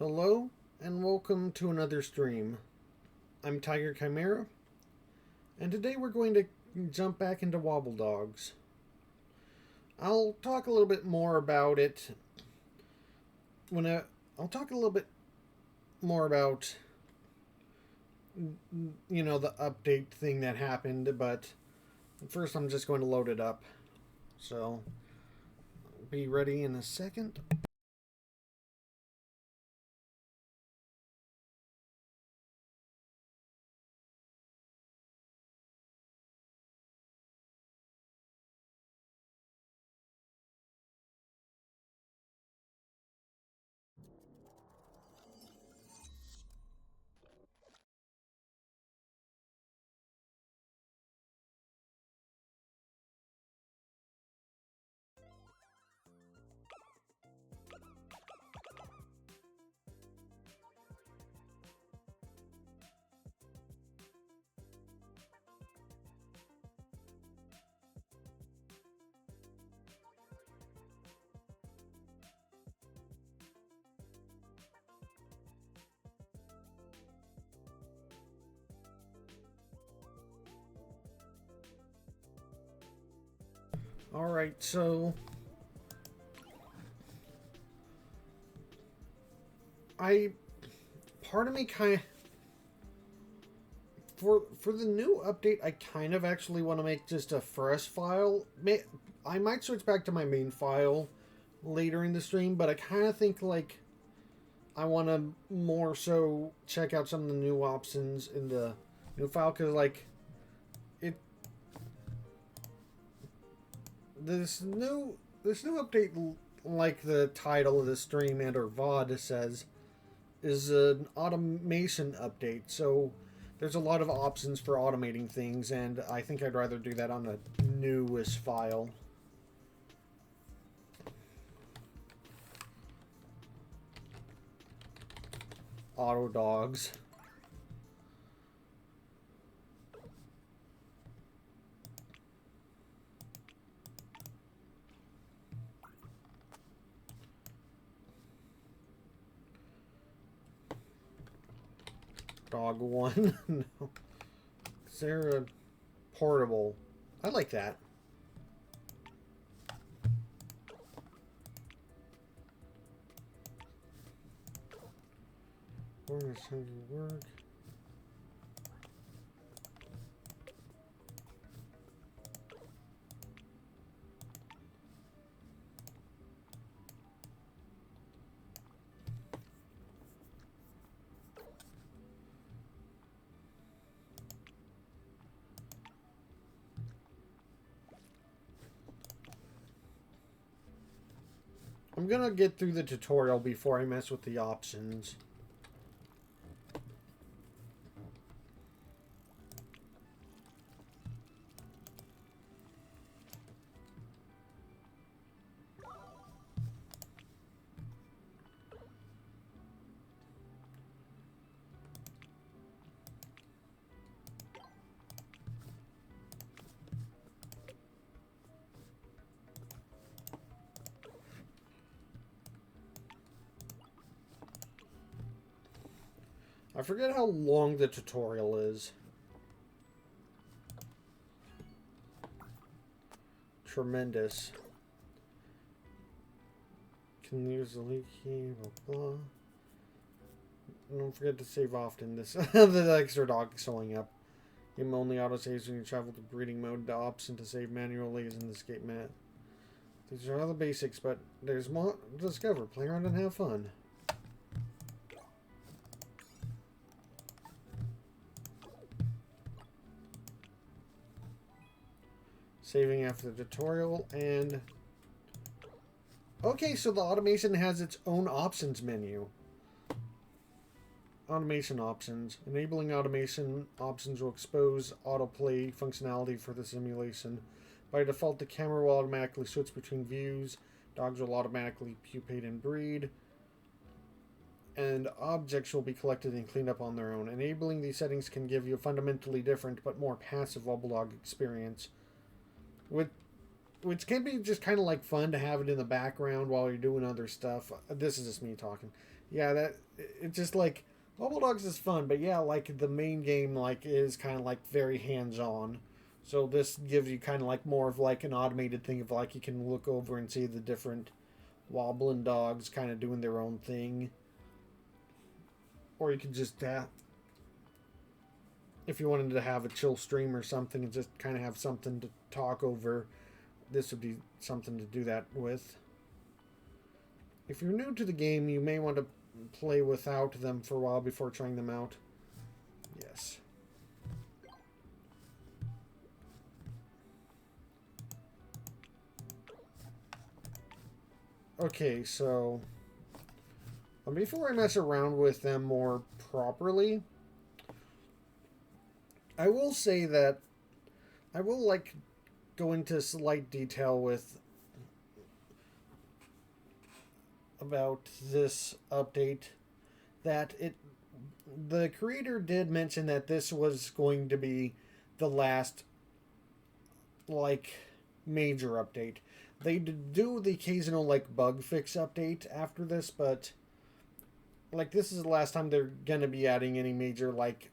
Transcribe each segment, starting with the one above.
Hello, and welcome to another stream. I'm Tiger Chimera, and today we're going to jump back into Wobbledogs. I'll talk a little bit more about it I'll talk a little bit more about the update thing that happened, but first I'm just going to load it up. So, be ready in a second. Alright, so part of me kind of, for the new update, I kind of actually want to make just a fresh file. I might switch back to my main file later in the stream, but I kind of think like I want to more so check out some of the new options in the new file, because like it this new update, like the title of the stream and or VOD says, is an automation update. So there's a lot of options for automating things, and I think I'd rather do that on the newest file. Auto dogs. Dog one. No. Is there a portable? I like that. Where's heavy work? I'm gonna get through the tutorial before I mess with the options. I forget how long the tutorial is. Tremendous. Can use the leak key, blah blah. Don't forget to save often. This the extra dog showing up. Game only autosaves when you travel to breeding mode. The option to save manually is in the escape mat. These are all the basics, but there's more to discover. Play around and have fun. Saving after the tutorial, and okay, so the automation has its own options menu. Automation options. Enabling automation options will expose autoplay functionality for the simulation. By default, the camera will automatically switch between views. Dogs will automatically pupate and breed. And objects will be collected and cleaned up on their own. Enabling these settings can give you a fundamentally different but more passive Wobbledog experience. Which can be just kind of like fun to have it in the background while you're doing other stuff. This is just me talking. Yeah, that it's just like Wobbledogs is fun, but yeah, like the main game like is kind of like very hands on. So this gives you kind of like more of like an automated thing of like you can look over and see the different wobbling dogs kind of doing their own thing, or you could just if you wanted to have a chill stream or something and just kind of have something to talk over, this would be something to do that with. If you're new to the game, you may want to play without them for a while before trying them out. Yes. Okay, so before I mess around with them more properly, I will say that I will like go into slight detail with about this update that the creator did mention that this was going to be the last like major update. They do the occasional like bug fix update after this, but like this is the last time they're gonna be adding any major like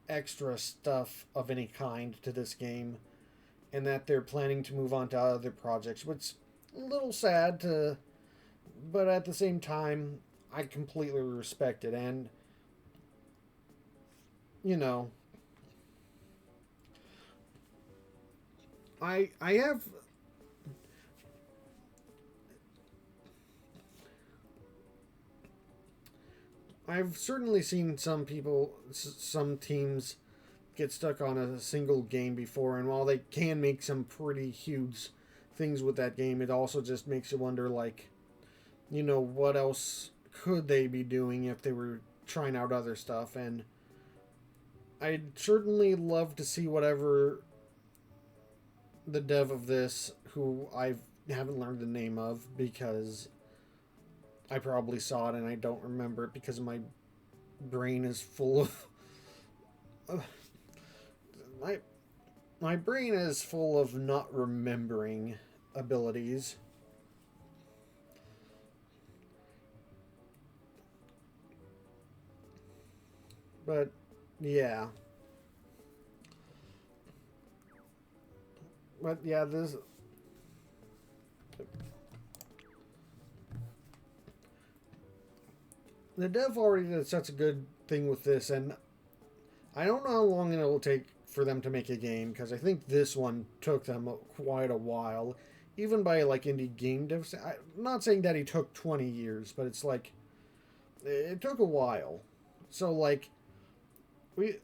extra stuff of any kind to this game, and that they're planning to move on to other projects, which is a little sad to, but at the same time I completely respect it. And you know, I have I've certainly seen some people, some teams get stuck on a single game before, and while they can make some pretty huge things with that game, it also just makes you wonder, like, you know, what else could they be doing if they were trying out other stuff. And I'd certainly love to see whatever the dev of this, who I haven't learned the name of because I probably saw it and I don't remember it because my brain is full of my brain is full of not remembering abilities. But yeah. But yeah, this the dev already did such a good thing with this, and I don't know how long it will take for them to make a game, because I think this one took them quite a while, even by like indie game devs. I'm not saying that he took 20 years, but it's like it took a while. So like we,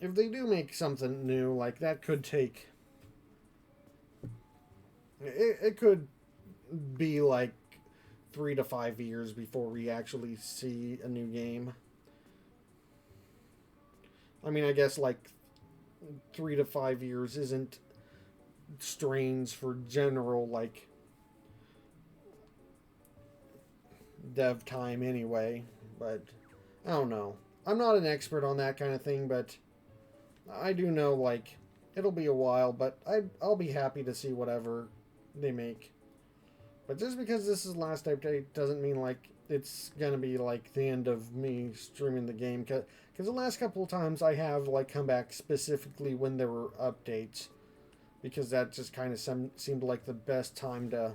if they do make something new, like that could take. It could be like 3 to 5 years before we actually see a new game. I mean, I guess like 3 to 5 years isn't strange for general like dev time anyway, but I don't know. I'm not an expert on that kind of thing, but I do know like it'll be a while, but I'll be happy to see whatever they make. But just because this is last update doesn't mean like it's gonna be like the end of me streaming the game, because the last couple of times I have like come back specifically when there were updates, because that just kind of seemed like the best time to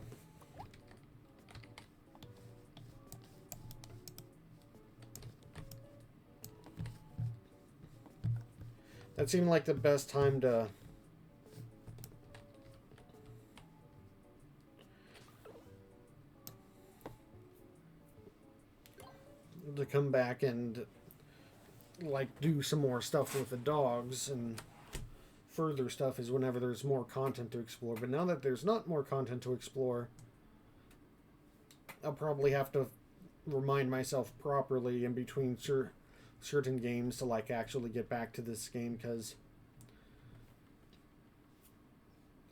that seemed like the best time to come back and like do some more stuff with the dogs, and further stuff is whenever there's more content to explore. But now that there's not more content to explore, I'll probably have to remind myself properly in between certain games to like actually get back to this game, because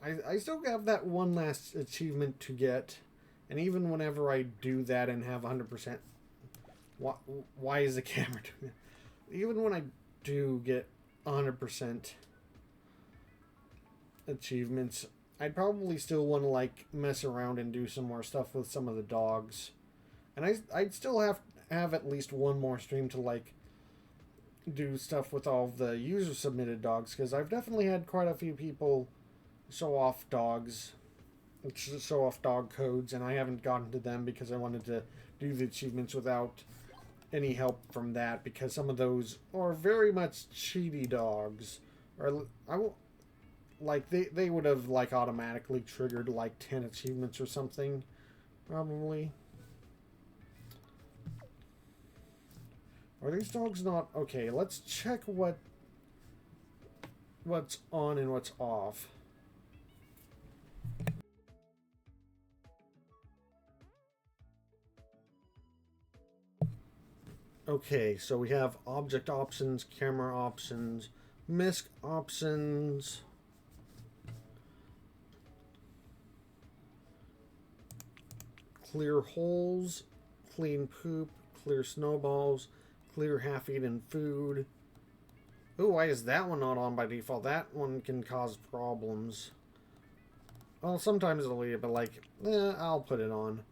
I still have that one last achievement to get, and even whenever I do that and have 100%, why is the camera doing that? Even when I do get 100% achievements, I'd probably still want to like mess around and do some more stuff with some of the dogs, And I'd still have at least one more stream to like do stuff with all of the user submitted dogs, because I've definitely had quite a few people show off dogs, show off dog codes, and I haven't gotten to them because I wanted to do the achievements without any help from that, because some of those are very much cheaty dogs, or like they would have like automatically triggered like 10 achievements or something, probably. Are these dogs not okay? Let's check what's on and what's off. Okay, so we have object options, camera options, misc options, clear holes, clean poop, clear snowballs, clear half-eaten food. Ooh, why is that one not on by default? That one can cause problems. Well, sometimes it'll be, but like, I'll put it on.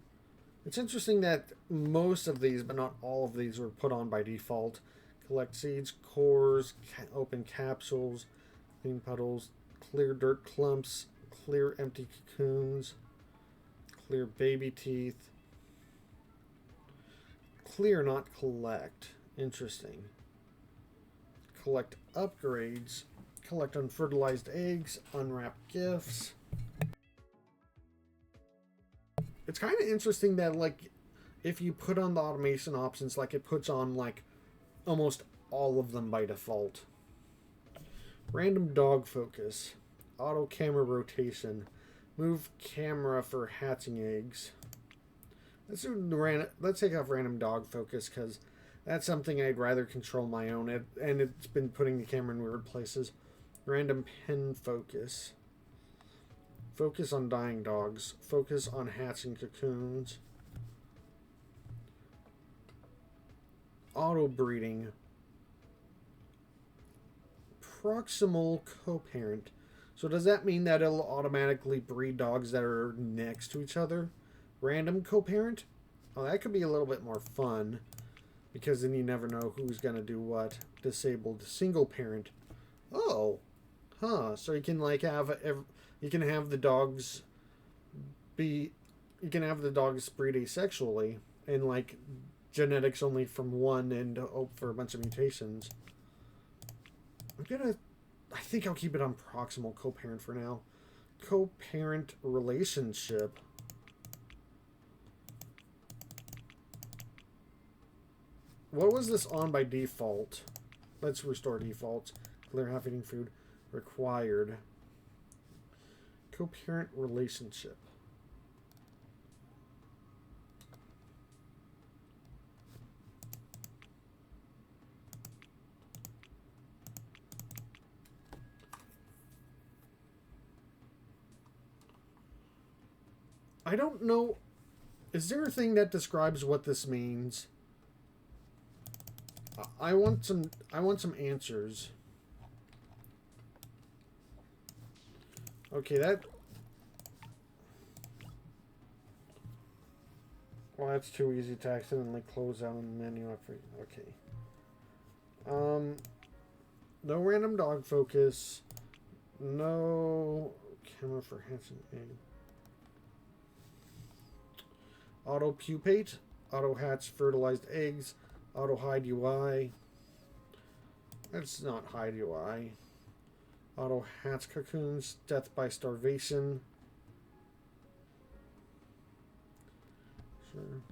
It's interesting that most of these, but not all of these, were put on by default. Collect seeds, cores, open capsules, clean puddles, clear dirt clumps, clear empty cocoons, clear baby teeth, clear not collect. Interesting. Collect upgrades, collect unfertilized eggs, unwrap gifts. It's kind of interesting that, like, if you put on the automation options, like, it puts on, like, almost all of them by default. Random dog focus, auto camera rotation, move camera for hatching eggs. Let's take off random dog focus, because that's something I'd rather control my own, and it's been putting the camera in weird places. Random pen focus. Focus on dying dogs. Focus on hatching cocoons. Auto breeding. Proximal co-parent. So does that mean that it'll automatically breed dogs that are next to each other? Random co-parent? Oh, that could be a little bit more fun, because then you never know who's going to do what. Disabled single parent. Oh. Huh. So you can like have you can have the dogs breed asexually, and like genetics only from one, and hope for a bunch of mutations. I think I'll keep it on proximal co-parent for now. Co-parent relationship. What was this on by default? Let's restore defaults. Clear half-eating food. Required. Co-parent relationship. I don't know. Is there a thing that describes what this means? I want some answers. Okay, that... Well, that's too easy to accidentally close out in the menu. Okay. No random dog focus. No camera for hatching egg. Auto pupate. Auto hatch fertilized eggs. Auto hide UI. That's not hide UI. Auto hatch cocoons. Death by starvation. Sure.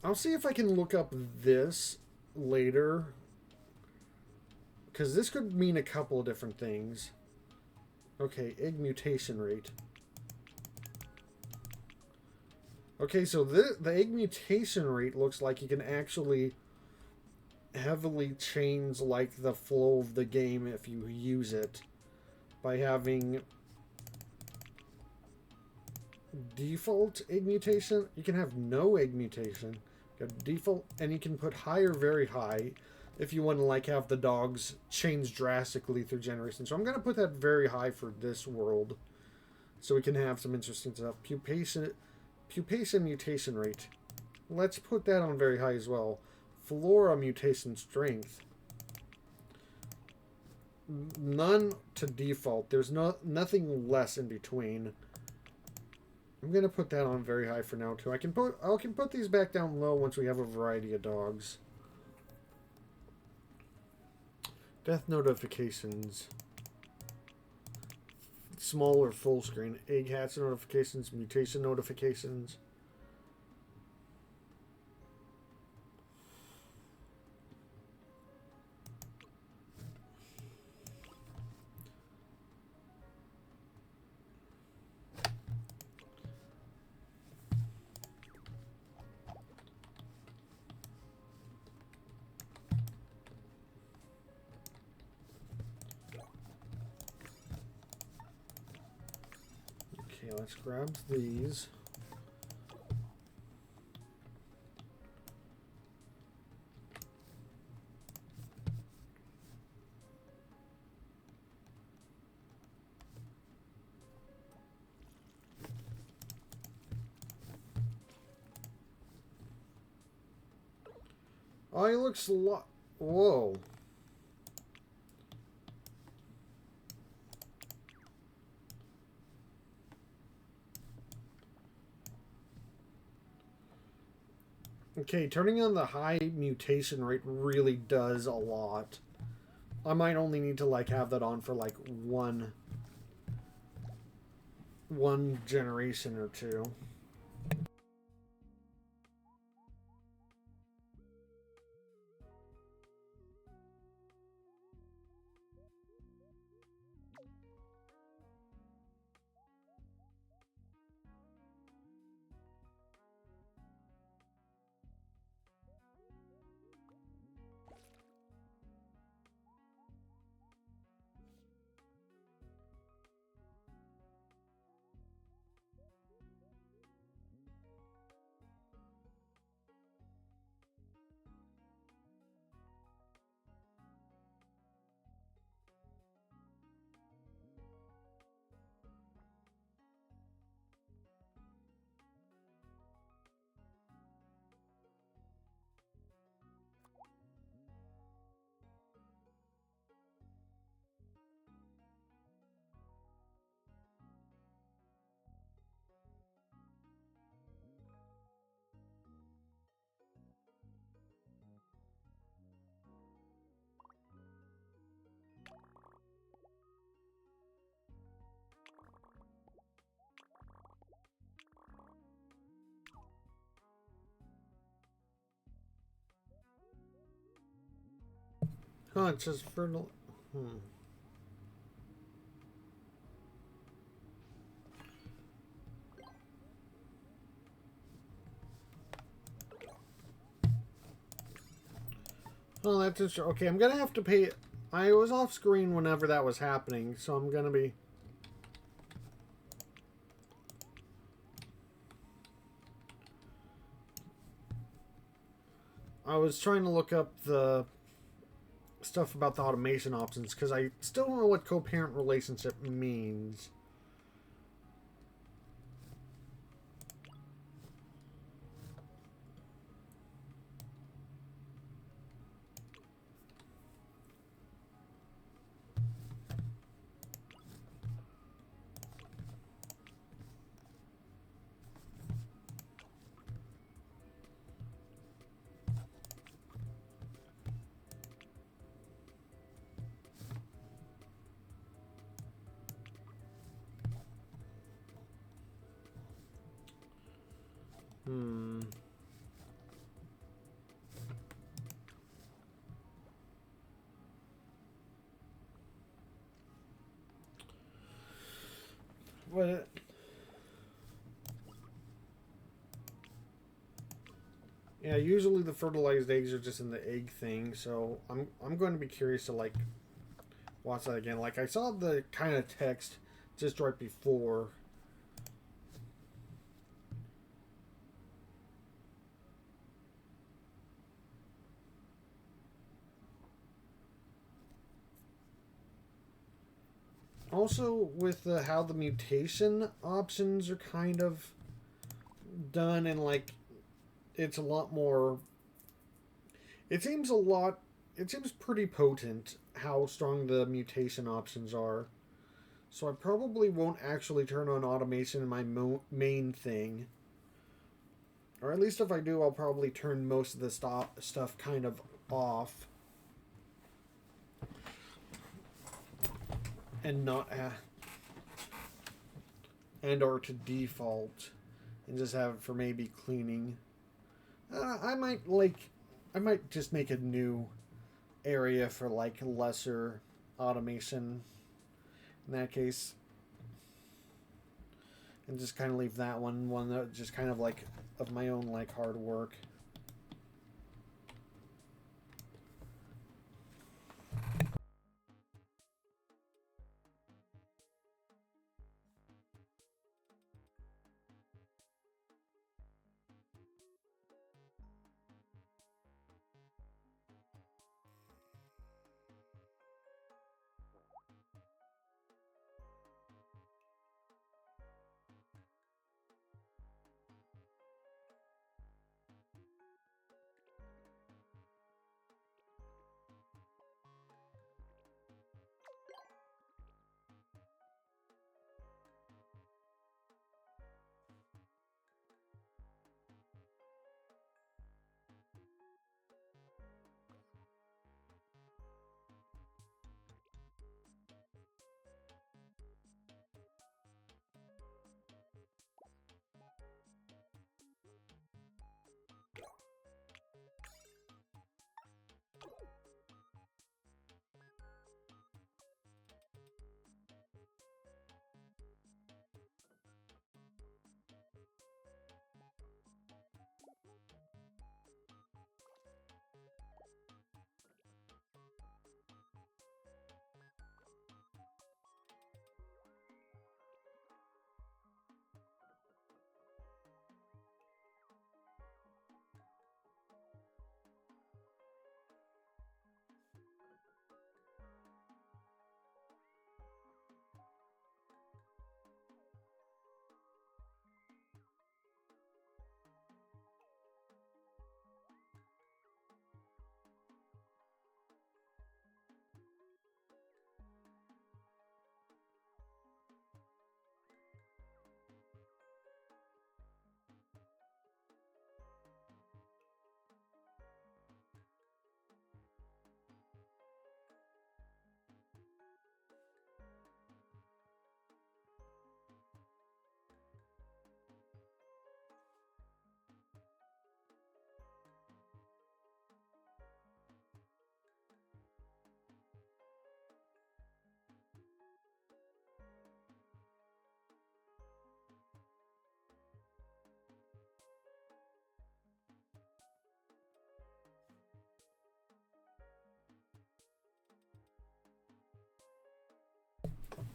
I'll see if I can look up this later, because this could mean a couple of different things. Okay, egg mutation rate. Okay, so the egg mutation rate looks like you can actually heavily change like the flow of the game if you use it by having default egg mutation. You can have no egg mutation. You have default, and you can put high or very high if you want to like have the dogs change drastically through generations. So I'm going to put that very high for this world. so we can have some interesting stuff. Pupation mutation rate. Let's put that on very high as well. Flora mutation strength. None to default. There's nothing less in between. I'm gonna put that on very high for now too. I can put these back down low once we have a variety of dogs. Death notifications. Small or full screen. Egg hatch notifications. Mutation notifications. Okay, let's grab these. Oh, he looks a lot. Whoa. Okay, turning on the high mutation rate really does a lot. I might only need to like have that on for like one generation or two. Huh, it says fertile. Oh, that's just okay. I'm gonna have to pay. I was off screen whenever that was happening, so I'm gonna be. I was trying to look up the stuff about the automation options because I still don't know what co-parent relationship means. What? Yeah, usually the fertilized eggs are just in the egg thing, so I'm going to be curious to like watch that again. Like I saw the kind of text just right before. Also, with how the mutation options are kind of done, and like it's a lot more. It seems a lot. It seems pretty potent how strong the mutation options are. So I probably won't actually turn on automation in my main thing. Or at least if I do, I'll probably turn most of the stuff kind of off. And not and or to default. And just have it for maybe cleaning. I might just make a new area for like lesser automation in that case, and just kind of leave that one that just kind of like of my own like hard work.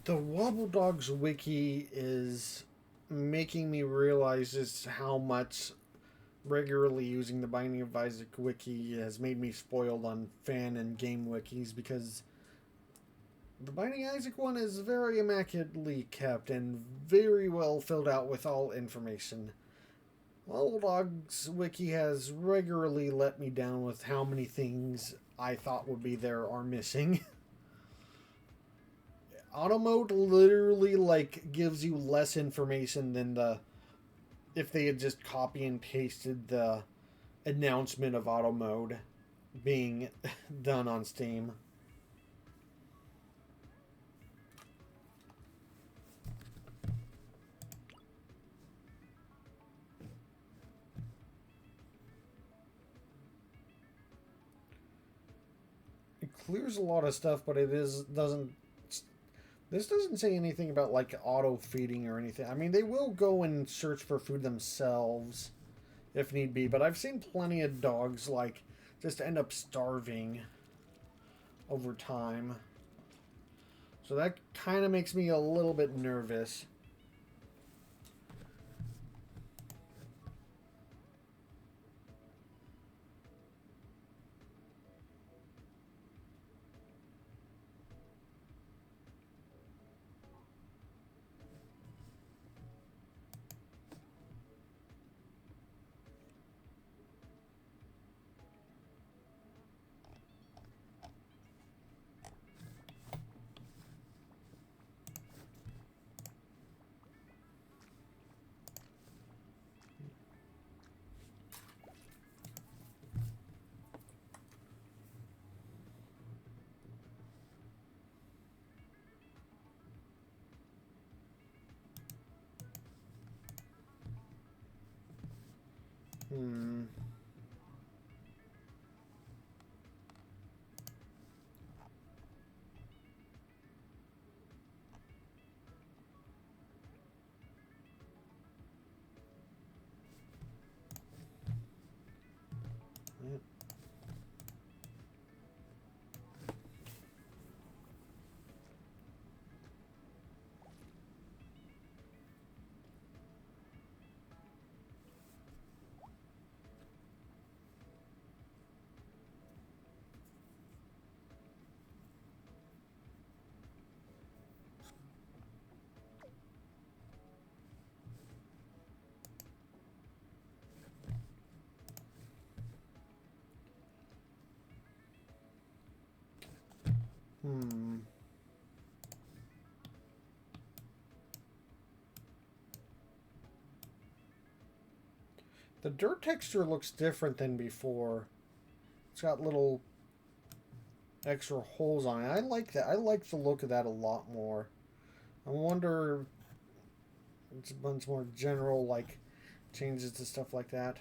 The Wobbledogs wiki is making me realize just how much regularly using the Binding of Isaac wiki has made me spoiled on fan and game wikis, because the Binding of Isaac one is very immaculately kept and very well filled out with all information. Wobbledogs wiki has regularly let me down with how many things I thought would be there are missing. Auto mode literally like gives you less information than the if they had just copy and pasted the announcement of auto mode being done on Steam. It clears a lot of stuff, but it is doesn't. This doesn't say anything about like auto feeding or anything. I mean, they will go and search for food themselves if need be, but I've seen plenty of dogs like just end up starving over time. So that kind of makes me a little bit nervous. Hmm. Yep. Hmm. The dirt texture looks different than before. It's got little extra holes on it. I like that. I like the look of that a lot more. I wonder if it's a bunch more general, like, changes to stuff like that.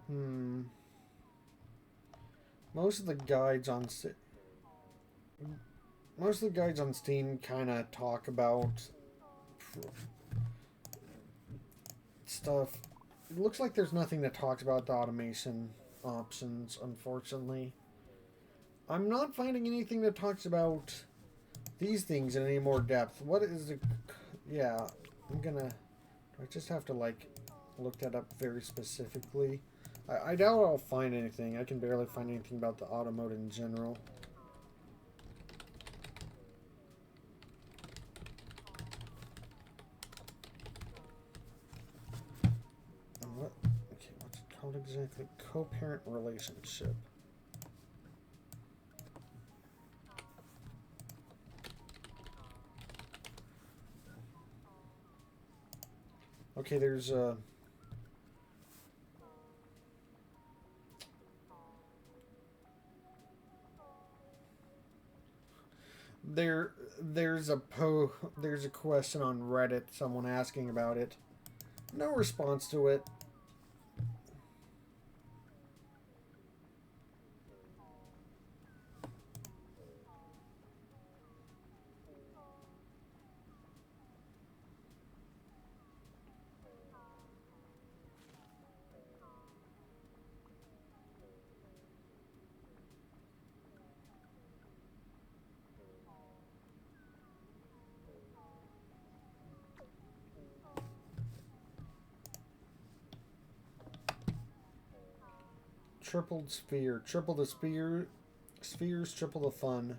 Hmm. Most of the guides on most of the guides on Steam kind of talk about stuff. It looks like there's nothing that talks about the automation options, unfortunately. I'm not finding anything that talks about these things in any more depth. What is the... Yeah, I'm gonna... I just have to, like, look that up very specifically. I doubt I'll find anything. I can barely find anything about the auto mode in general. What? Okay, what's it called exactly? Co-parent relationship. Okay, there's a... there's a question on Reddit, someone asking about it. No response to it. Tripled sphere. Triple the spheres, triple the fun.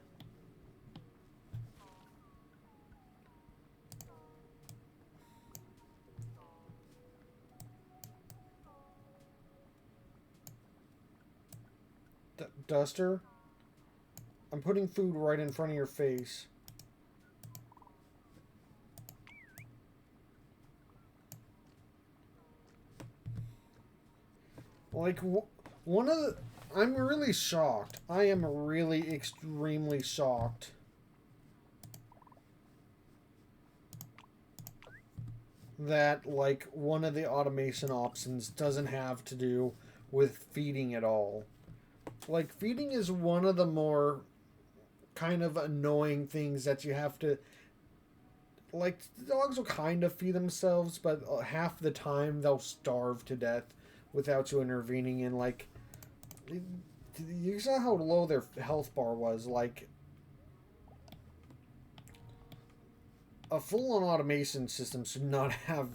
Duster, I'm putting food right in front of your face. Like, one of the. I'm really shocked. I am really extremely shocked that, like, one of the automation options doesn't have to do with feeding at all. Like, feeding is one of the more kind of annoying things that you have to. Like, dogs will kind of feed themselves, but half the time they'll starve to death without you intervening. And, like, you saw how low their health bar was. Like, a full-on automation system should not have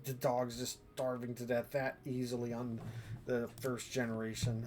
the dogs just starving to death that easily on the first generation.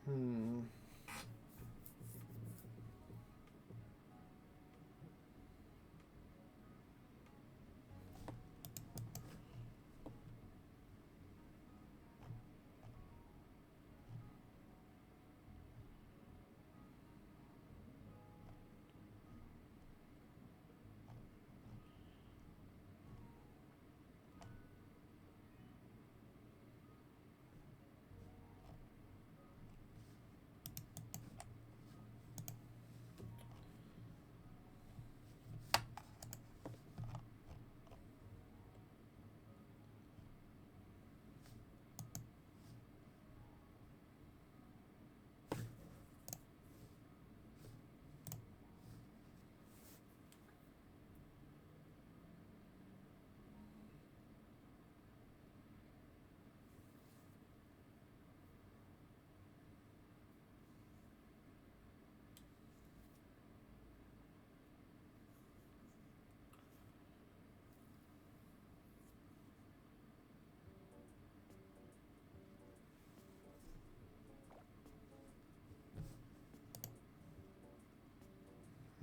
Hmm.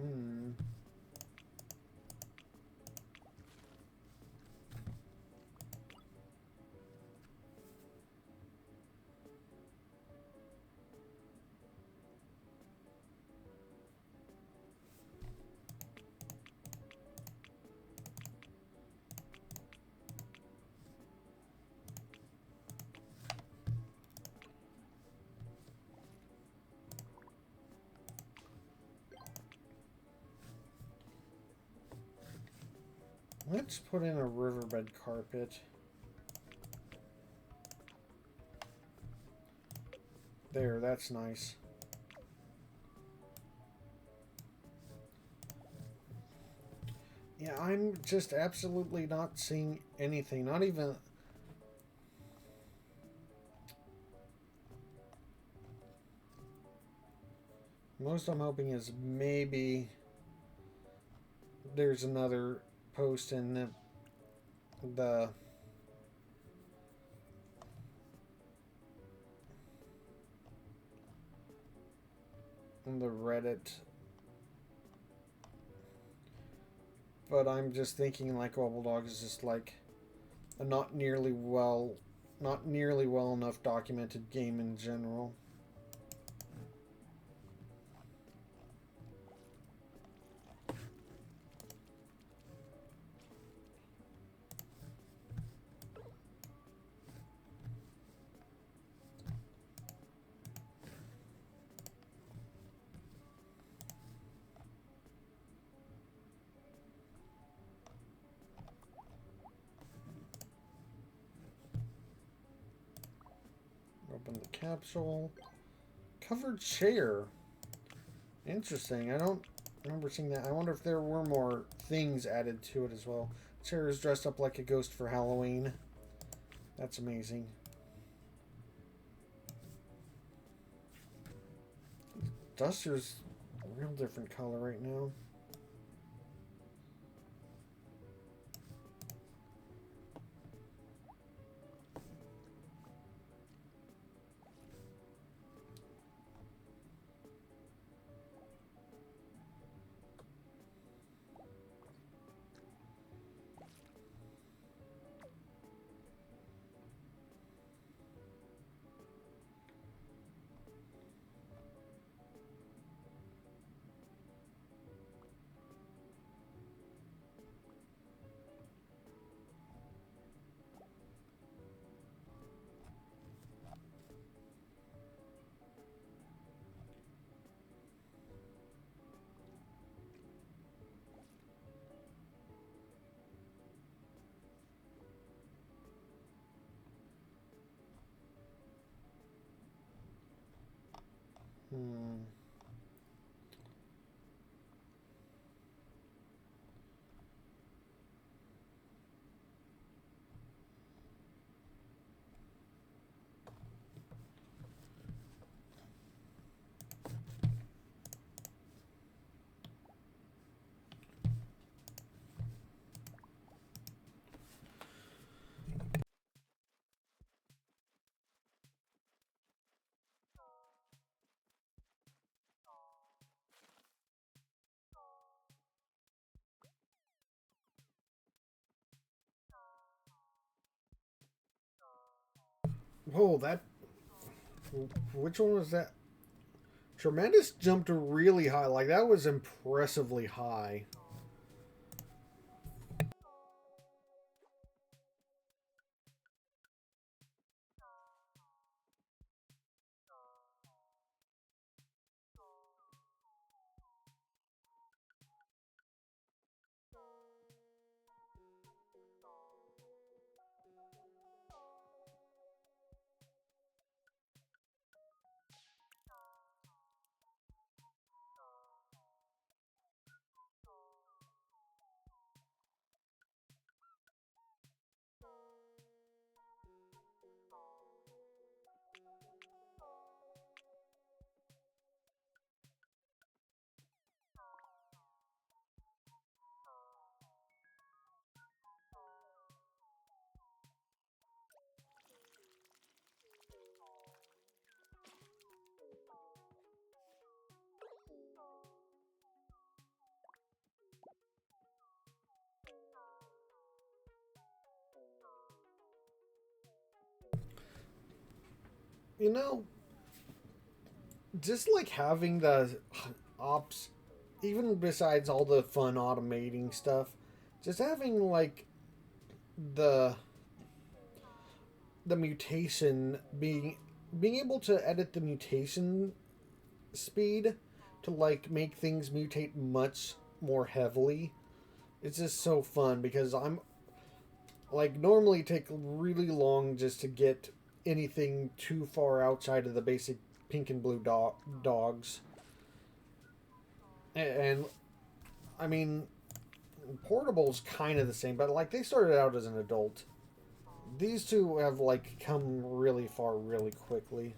Hmm. Let's put in a riverbed carpet. There, that's nice. Yeah, I'm just absolutely not seeing anything. Not even. Most I'm hoping is maybe there's another post in the Reddit, but I'm just thinking like Wobbledogs is just like a not nearly well enough documented game in general. Open the capsule. Covered chair. Interesting. I don't remember seeing that. I wonder if there were more things added to it as well. Chair is dressed up like a ghost for Halloween. That's amazing. Duster's a real different color right now. Hmm. Whoa, that. Which one was that? Tremendous jumped really high. Like, that was impressively high. You know, just like having the ops, even besides all the fun automating stuff, just having like the mutation being able to edit the mutation speed to like make things mutate much more heavily. It's just so fun because I'm like normally take really long just to get anything too far outside of the basic pink and blue dogs. And I mean, Portable's kind of the same, but like they started out as an adult. These two have like come really far really quickly.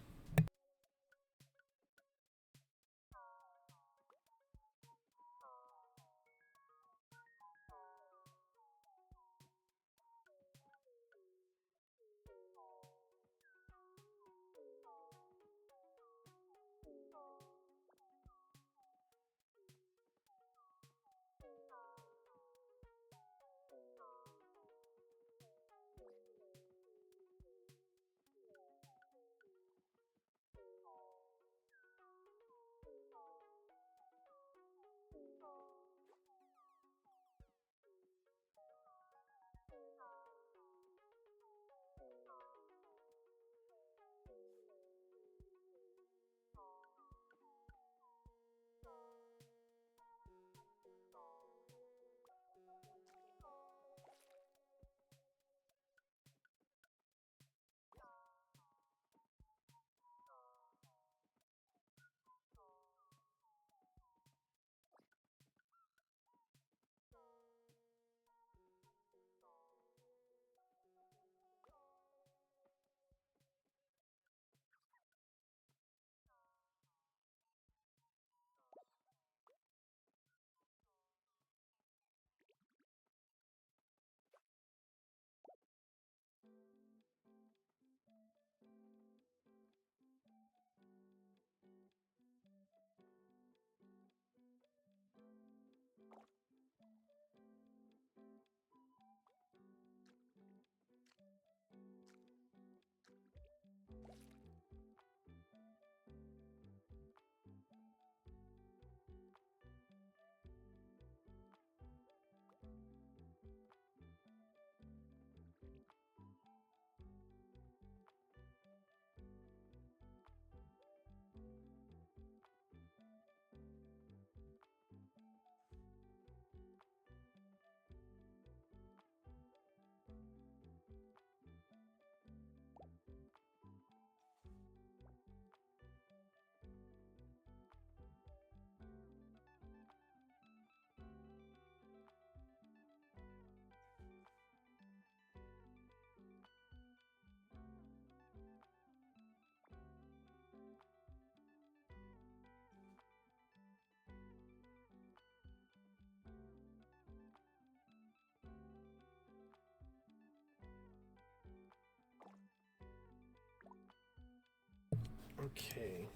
Okay.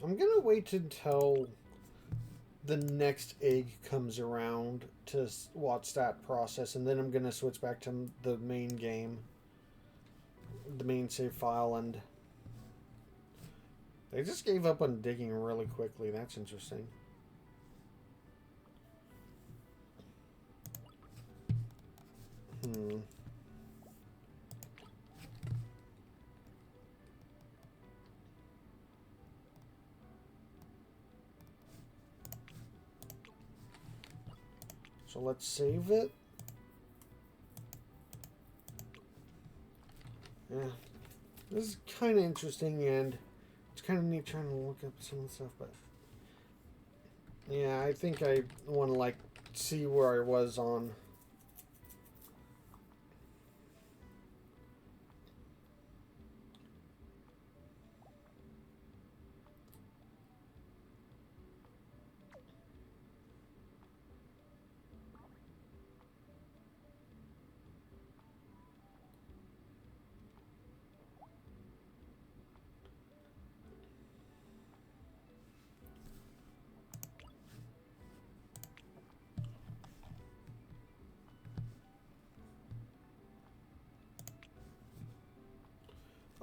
I'm gonna wait until the next egg comes around to watch that process, and then I'm gonna switch back to the main game, the main save file, and they just gave up on digging really quickly. That's interesting. Hmm. So let's save it. Yeah. This is kind of interesting, and it's kind of neat trying to look up some of the stuff, but yeah, I think I want to like see where I was on.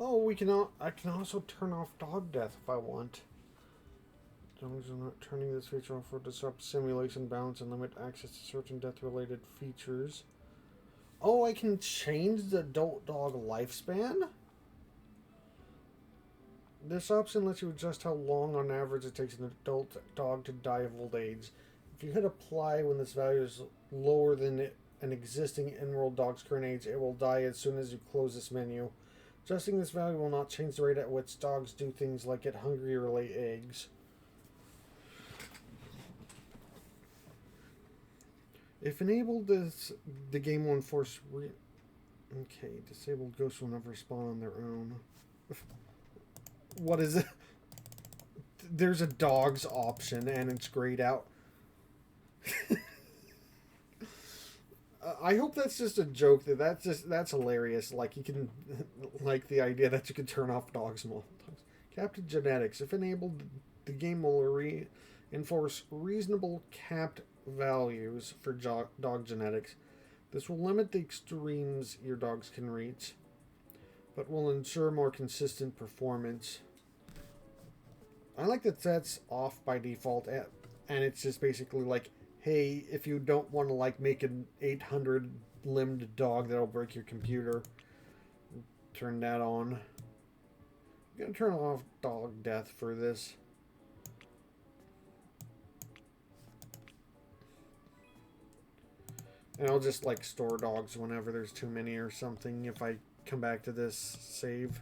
Oh, we can. I can also turn off dog death if I want. Dogs are not turning this feature off will disrupt simulation balance and limit access to certain death-related features. Oh, I can change the adult dog lifespan? This option lets you adjust how long on average it takes an adult dog to die of old age. If you hit apply when this value is lower than an existing enrolled dog's current age, it will die as soon as you close this menu. Adjusting this value will not change the rate at which dogs do things like get hungry or lay eggs. If enabled, the game will enforce. Okay, disabled ghosts will never spawn on their own. What is it? There's a dogs option, and it's grayed out. I hope that's just a joke. That's hilarious. Like you can, like the idea that you can turn off dogs multiple times. Capped genetics. If enabled, the game will enforce reasonable capped values for dog genetics. This will limit the extremes your dogs can reach, but will ensure more consistent performance. I like that that's off by default, and it's just basically like, hey, if you don't want to like make an 800 limbed dog that'll break your computer, turn that on. I'm gonna turn off dog death for this. And I'll just like store dogs whenever there's too many or something if I come back to this save.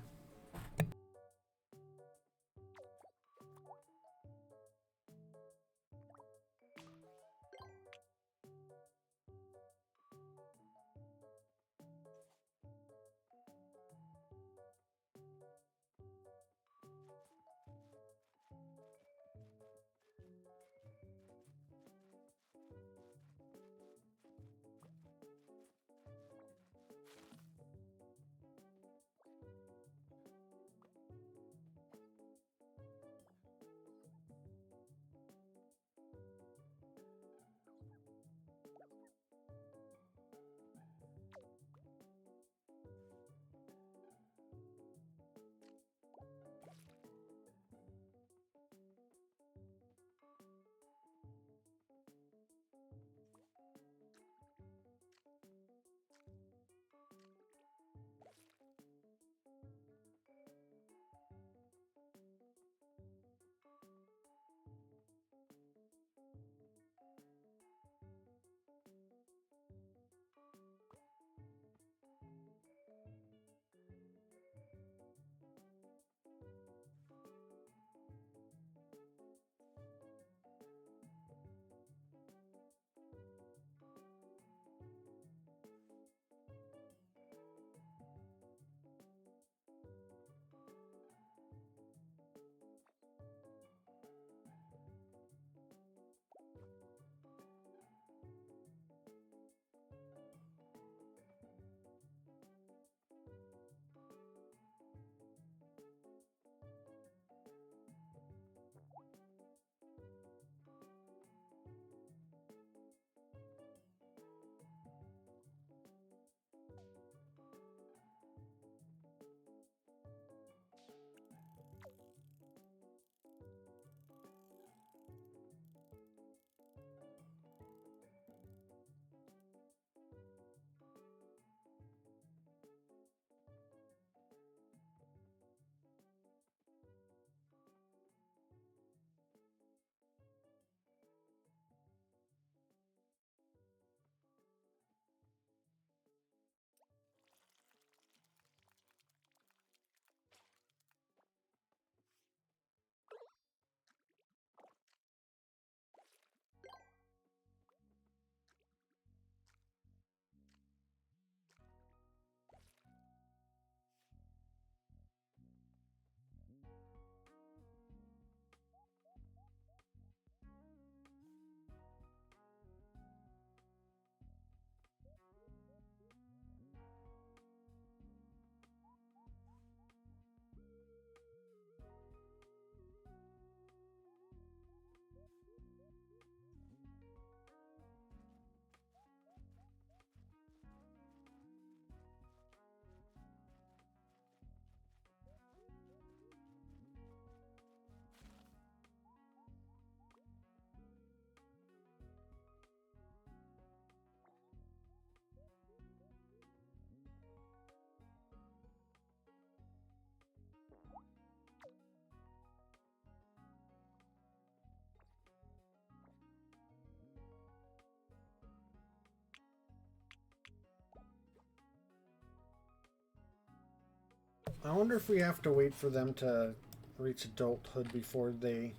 I wonder if we have to wait for them to reach adulthood before they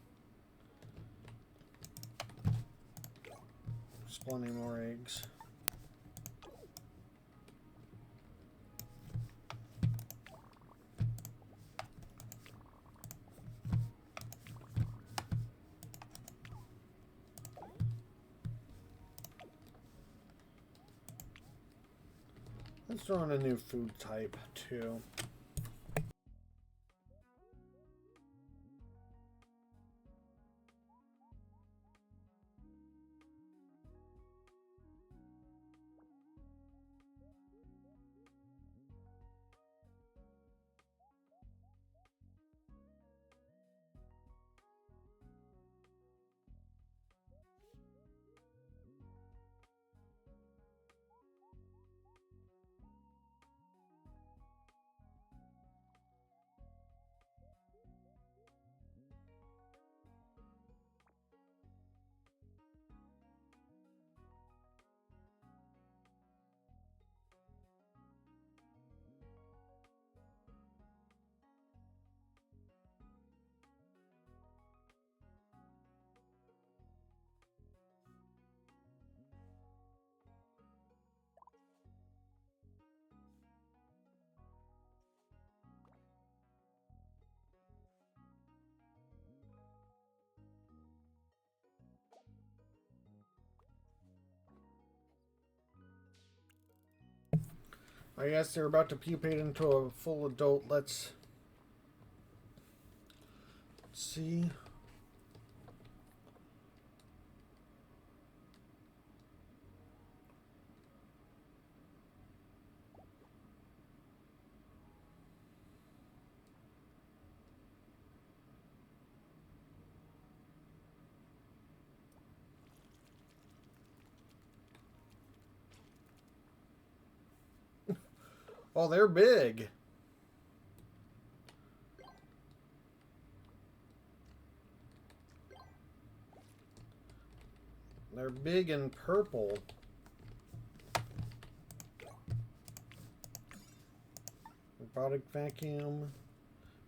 spawn any more eggs. Let's throw in a new food type too. I guess they're about to pupate into a full adult. Let's see. Oh, they're big. They're big and purple. Robotic vacuum.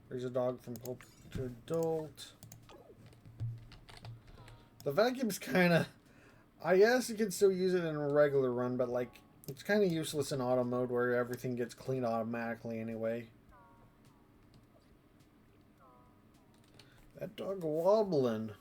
There's a dog from pup to adult. The vacuum's kind of... I guess you can still use it in a regular run, but like... It's kind of useless in auto mode where everything gets cleaned automatically anyway. That dog wobbling.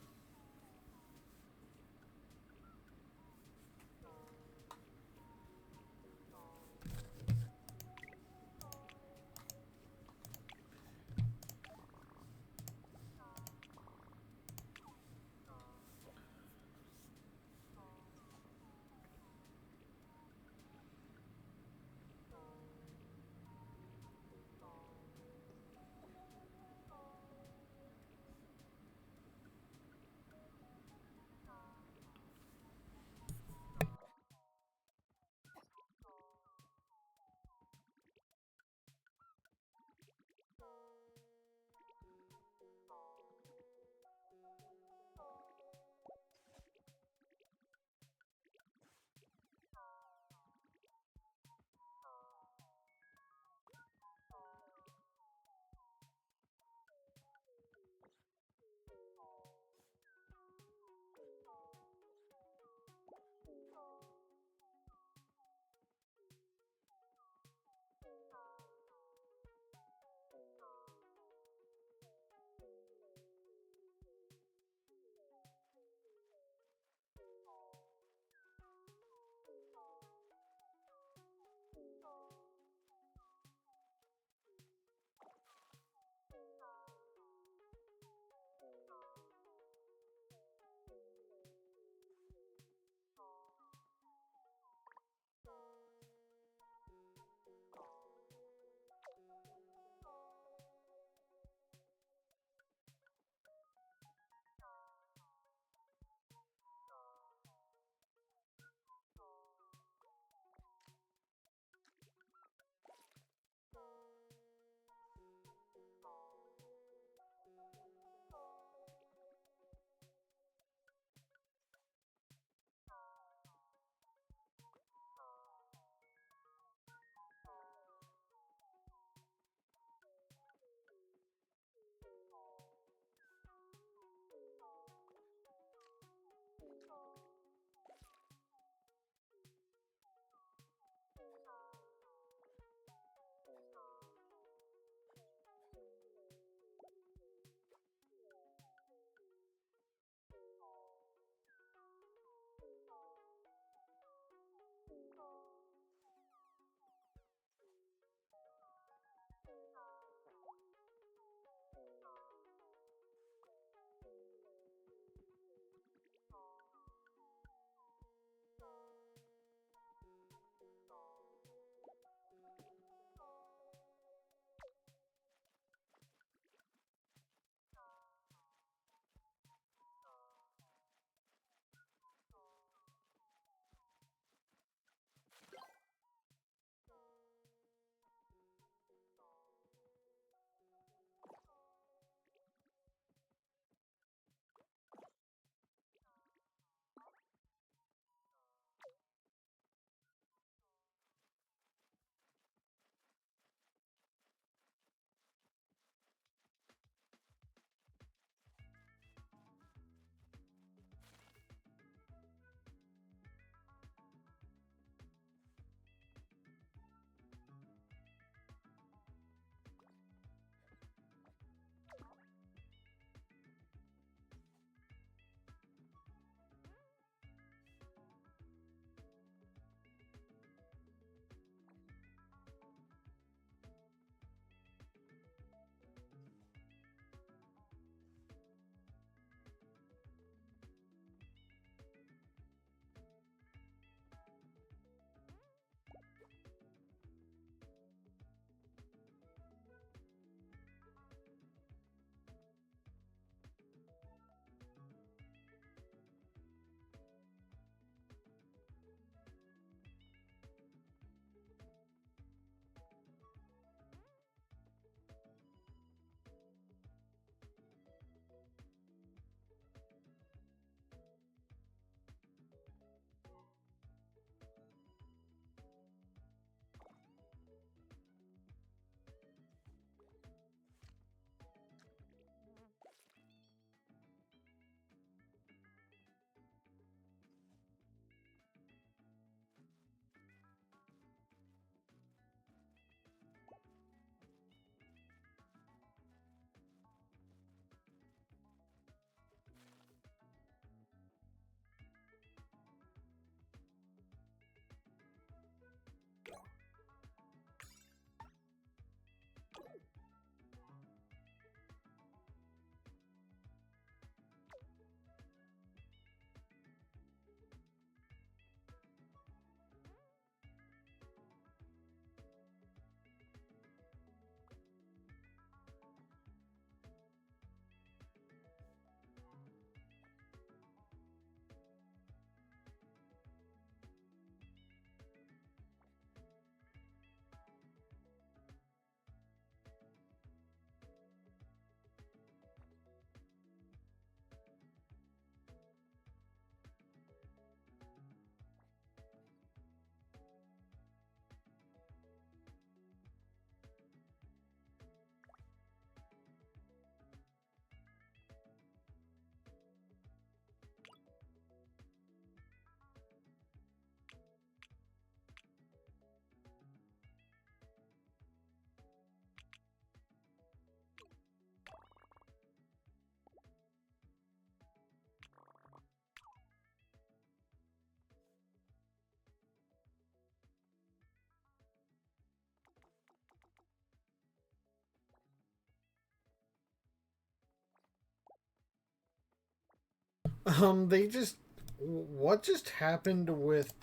They just what just happened with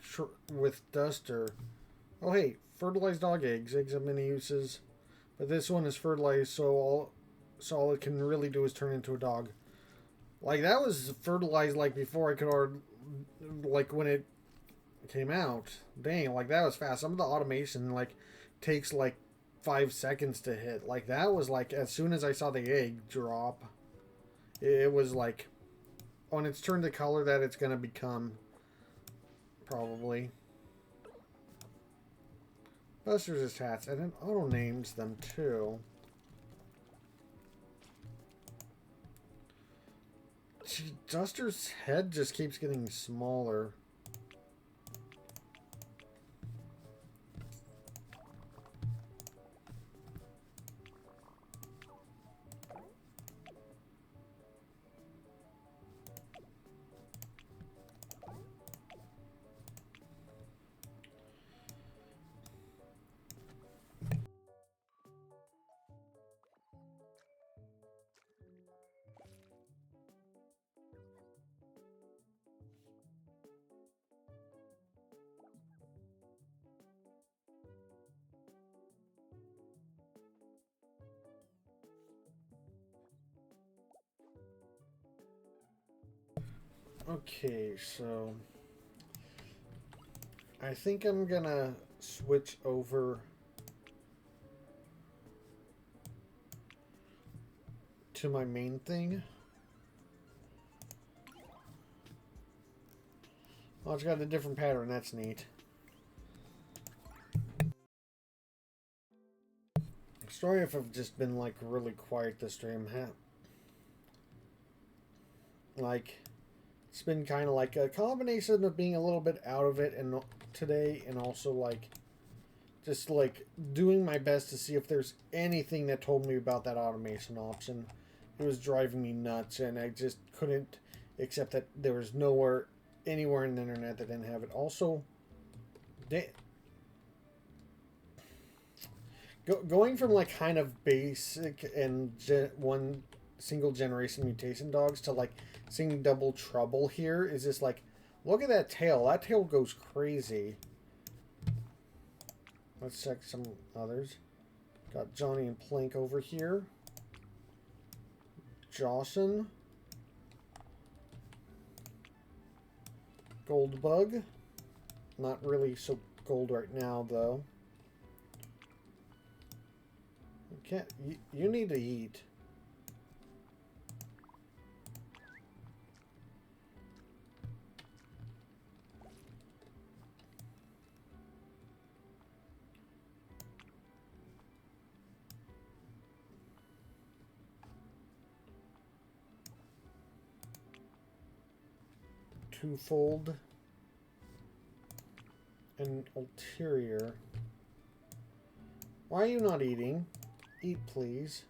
Duster? Oh hey, fertilized dog eggs. Eggs have many uses, but this one is fertilized, so all it can really do is turn into a dog. Like that was fertilized like before I could already, like when it came out. Dang, like that was fast. Some of the automation like takes like 5 seconds to hit. Like that was like as soon as I saw the egg drop, it was like when it's turned the color that it's gonna become. Probably. Buster's his hats, and it auto names them too. Gee, Duster's head just keeps getting smaller. Okay, so I think I'm gonna switch over to my main thing. Oh, it's got a different pattern. That's neat. Sorry if I've just been like really quiet this stream. Like it's been kind of like a combination of being a little bit out of it and today, and also like just like doing my best to see if there's anything that told me about that automation option. It was driving me nuts, and I just couldn't accept that there was anywhere in the internet that didn't have it. Also, going from like kind of basic and one single generation mutation dogs to like seeing double trouble here is just like, look at that tail. That tail goes crazy. Let's check some others. Got Johnny and Plank over here. Jawson. Goldbug. Not really so gold right now, though. You can't. You need to eat. Twofold and ulterior. Why are you not eating? Eat, please.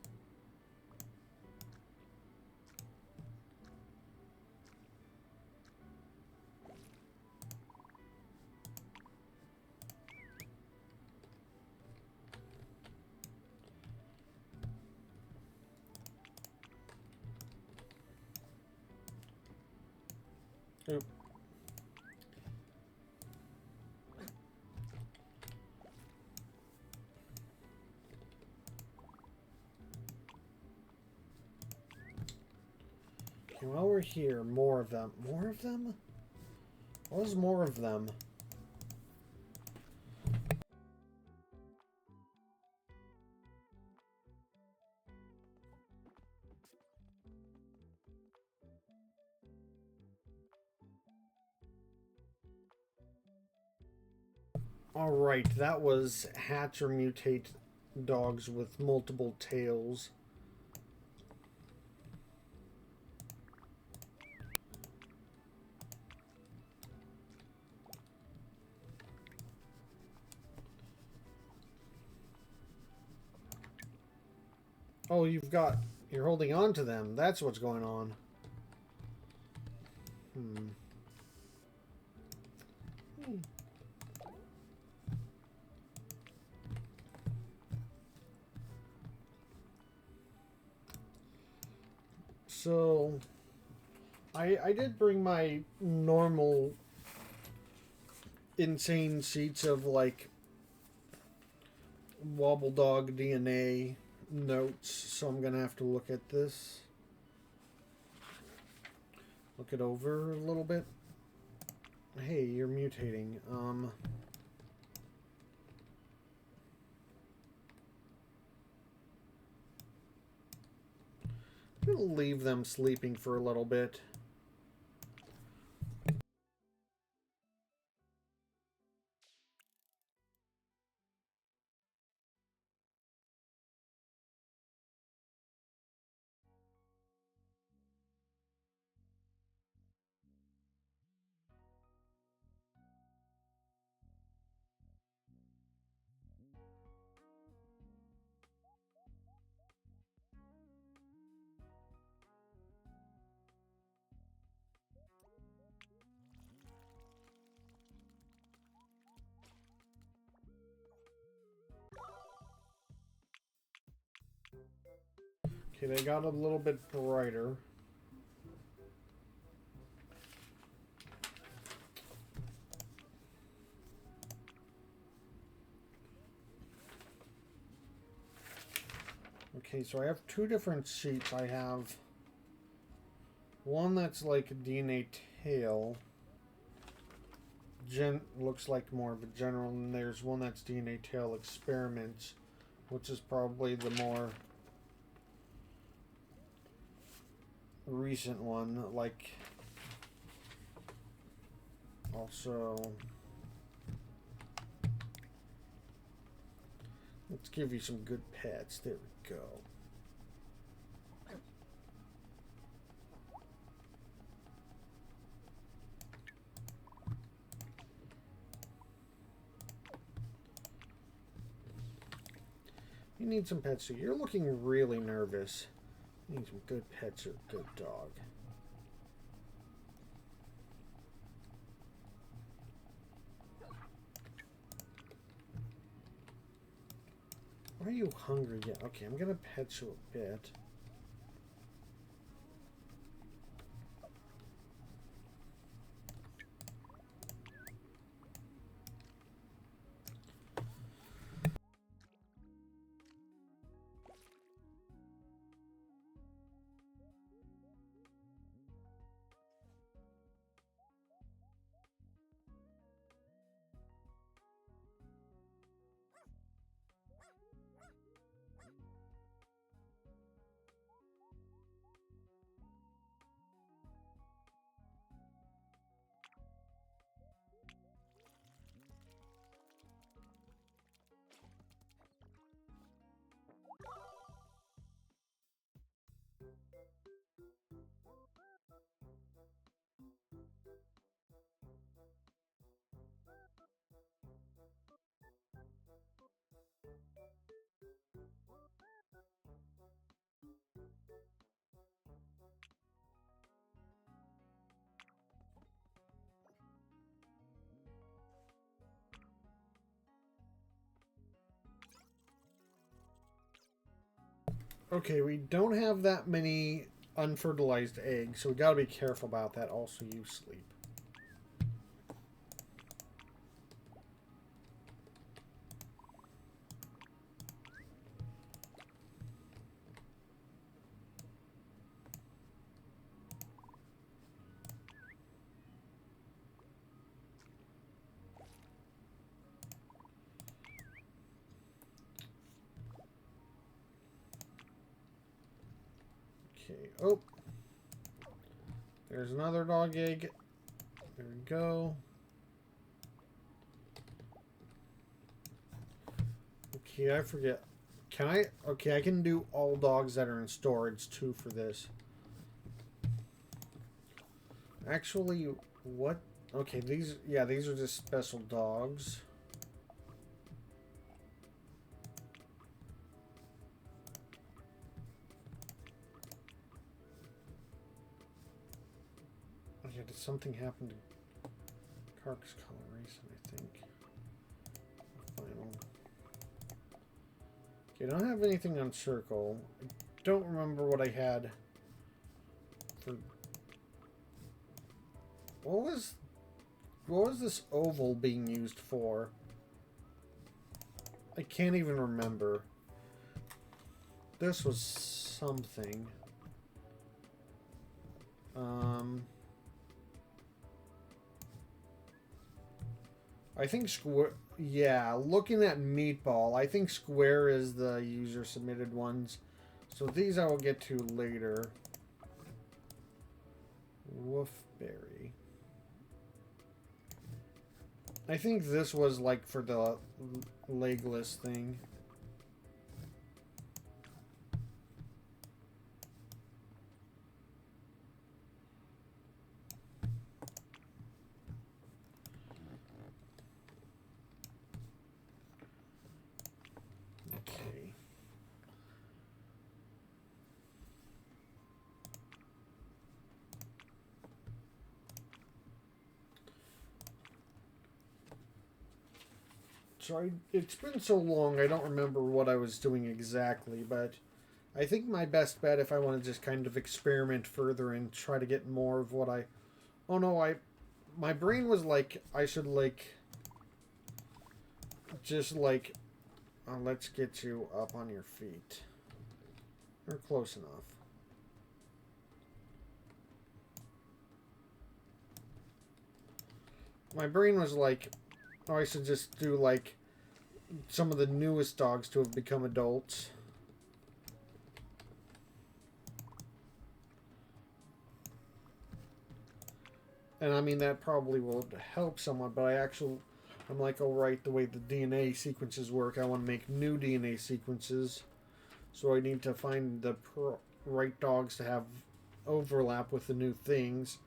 Oop. Okay, while we're here, more of them. More of them? What was more of them? Alright, that was hatch or mutate dogs with multiple tails. Oh, you're holding on to them. That's what's going on. So, I did bring my normal insane sheets of like Wobbledog DNA notes, so I'm gonna have to look at this. Look it over a little bit. Hey, you're mutating. I'm gonna leave them sleeping for a little bit. Okay, they got a little bit brighter. Okay, so I have two different sheets. I have one that's like a DNA tail. Looks like more of a general, and there's one that's DNA tail experiments, which is probably the more recent one. Like, also, let's give you some good pets. There we go. You need some pets too. You're looking really nervous. You need some good pets or a good dog. Why are you hungry yet? Okay, I'm gonna pet you a bit. Okay, we don't have that many unfertilized eggs, so we gotta be careful about that. Also, you sleep. Okay, oh. There's another dog egg. There we go. Okay, I forget. Can I? Okay, I can do all dogs that are in storage too for this. Actually, what? Okay, these are just special dogs. Okay, did something happen to Carcass coloration, I think. Final. Okay, I don't have anything on circle. I don't remember what I had for what was this oval being used for? I can't even remember. This was something. I think square. Yeah, looking at Meatball, I think square is the user submitted ones. So these I will get to later. Woofberry. I think this was like for the legless thing. Okay. So it's been so long, I don't remember what I was doing exactly, but I think my best bet, if I want to just kind of experiment further and try to get more of what I... Oh no, my brain was like, I should like... Just like... let's get you up on your feet. You're close enough. My brain was like, oh, I should just do like some of the newest dogs to have become adults. And I mean, that probably will help somewhat, but I'm like, oh, right, the way the DNA sequences work, I want to make new DNA sequences. So I need to find the right dogs to have overlap with the new things.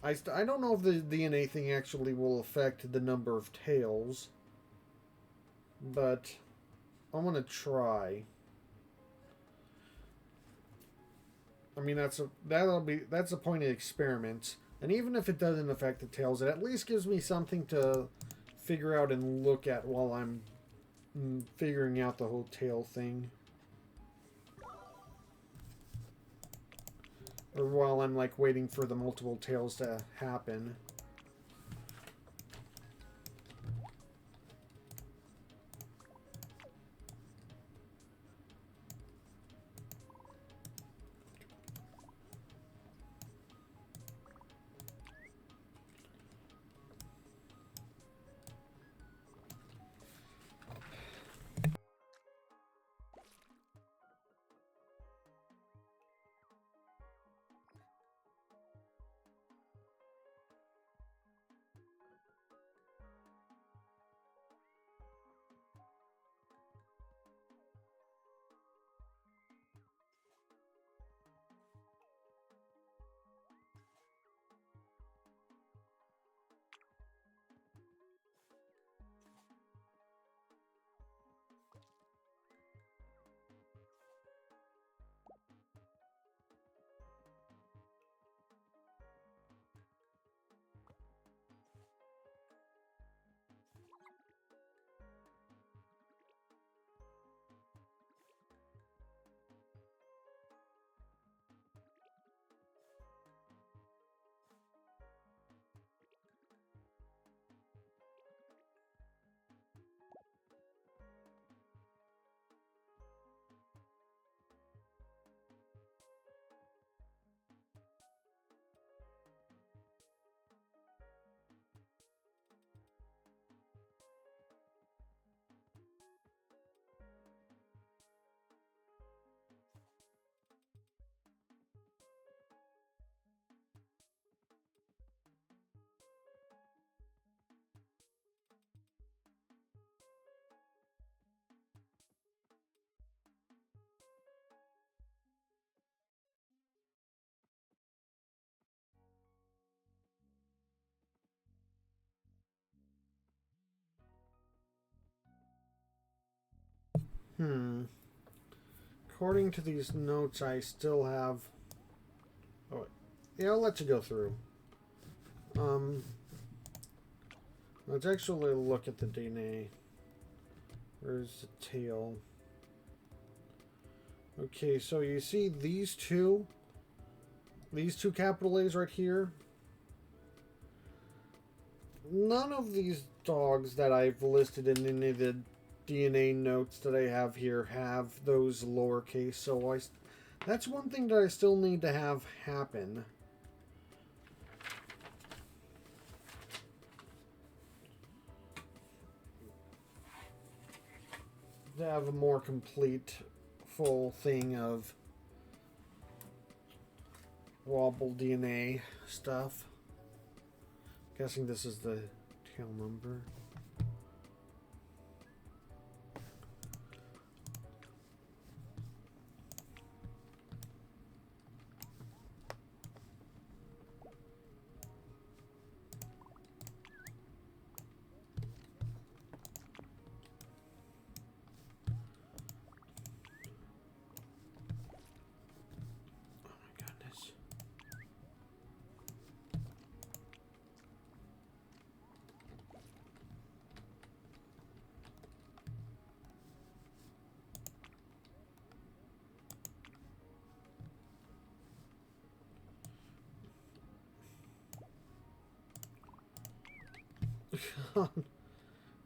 I don't know if the DNA thing actually will affect the number of tails, but I'm gonna try. I mean, that's the point of experiments. And even if it doesn't affect the tails, it at least gives me something to figure out and look at while I'm figuring out the whole tail thing. Or while I'm like waiting for the multiple tails to happen. According to these notes, I still have... Oh, yeah, I'll let you go through. Let's actually look at the DNA. Where's the tail? Okay, so you see these two capital A's right here? none of these dogs that I've listed in any of the DNA notes that I have here have those lowercase, so that's one thing that I still need to have happen. To have a more complete, full thing of Wobble DNA stuff. Guessing this is the tail number.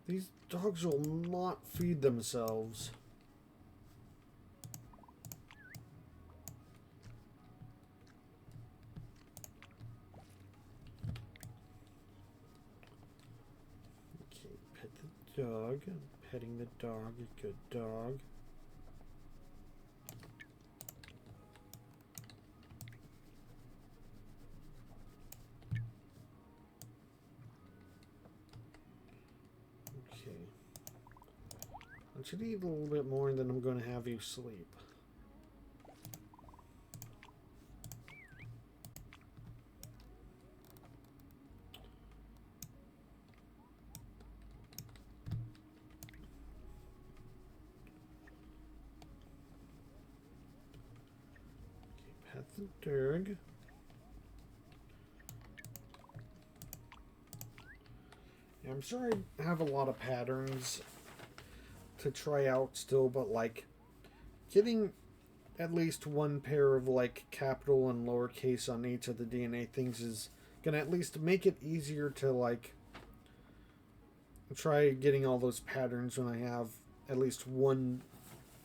These dogs will not feed themselves. Okay, pet the dog. Petting the dog. A good dog. I should eat a little bit more and then I'm going to have you sleep. Okay, pet the dog. Yeah, I'm sure I have a lot of patterns to try out still, but like getting at least one pair of like capital and lowercase on each of the DNA things is gonna at least make it easier to like try getting all those patterns when I have at least one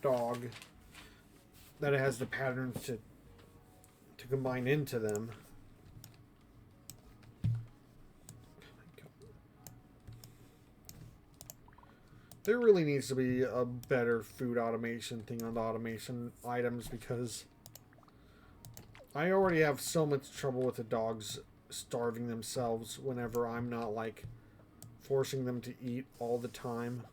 dog that has the patterns to combine into them. There really needs to be a better food automation thing on the automation items because I already have so much trouble with the dogs starving themselves whenever I'm not like forcing them to eat all the time.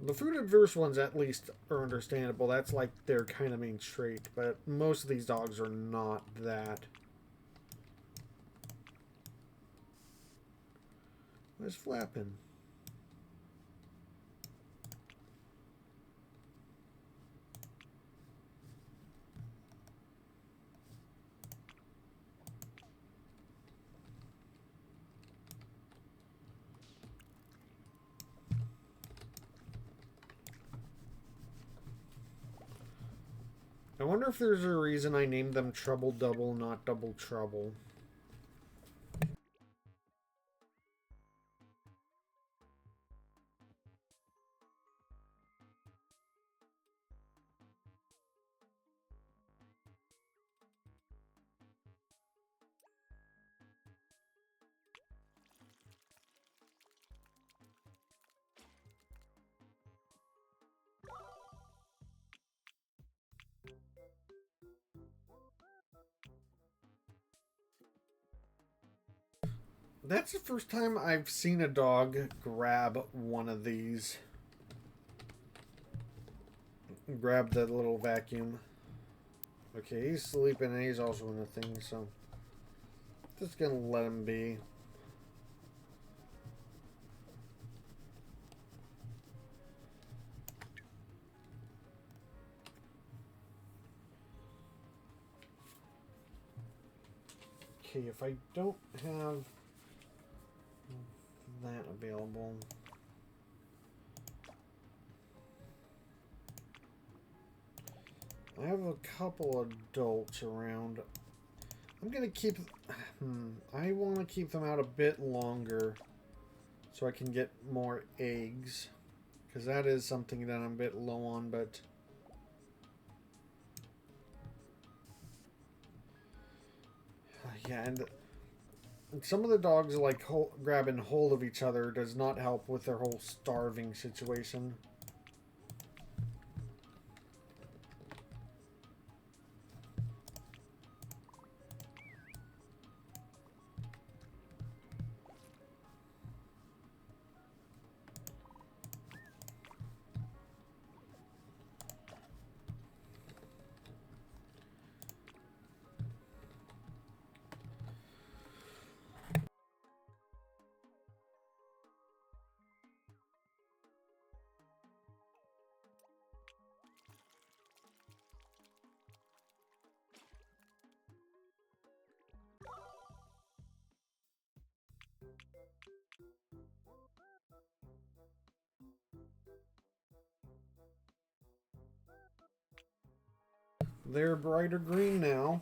The food adverse ones at least are understandable. That's like their kind of main trait, but most of these dogs are not that. Where's Flappin'? I wonder if there's a reason I named them Trouble Double, not Double Trouble. That's the first time I've seen a dog grab one of these. Grab the little vacuum. Okay, he's sleeping and he's also in the thing, so just gonna let him be. Okay, if I don't have that available, I have a couple adults around. I'm gonna keep. I want to keep them out a bit longer so I can get more eggs, because that is something that I'm a bit low on. But yeah, and some of the dogs like grabbing hold of each other does not help with their whole starving situation. They're brighter green now.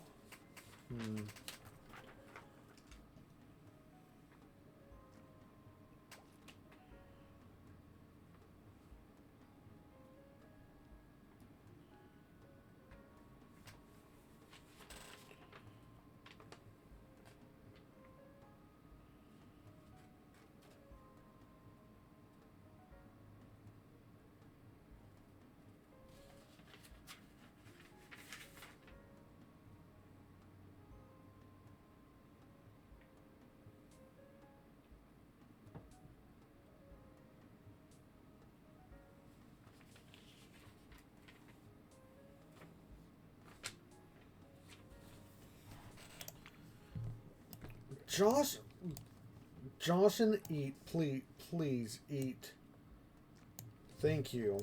Jocelyn, eat, please eat. Thank you.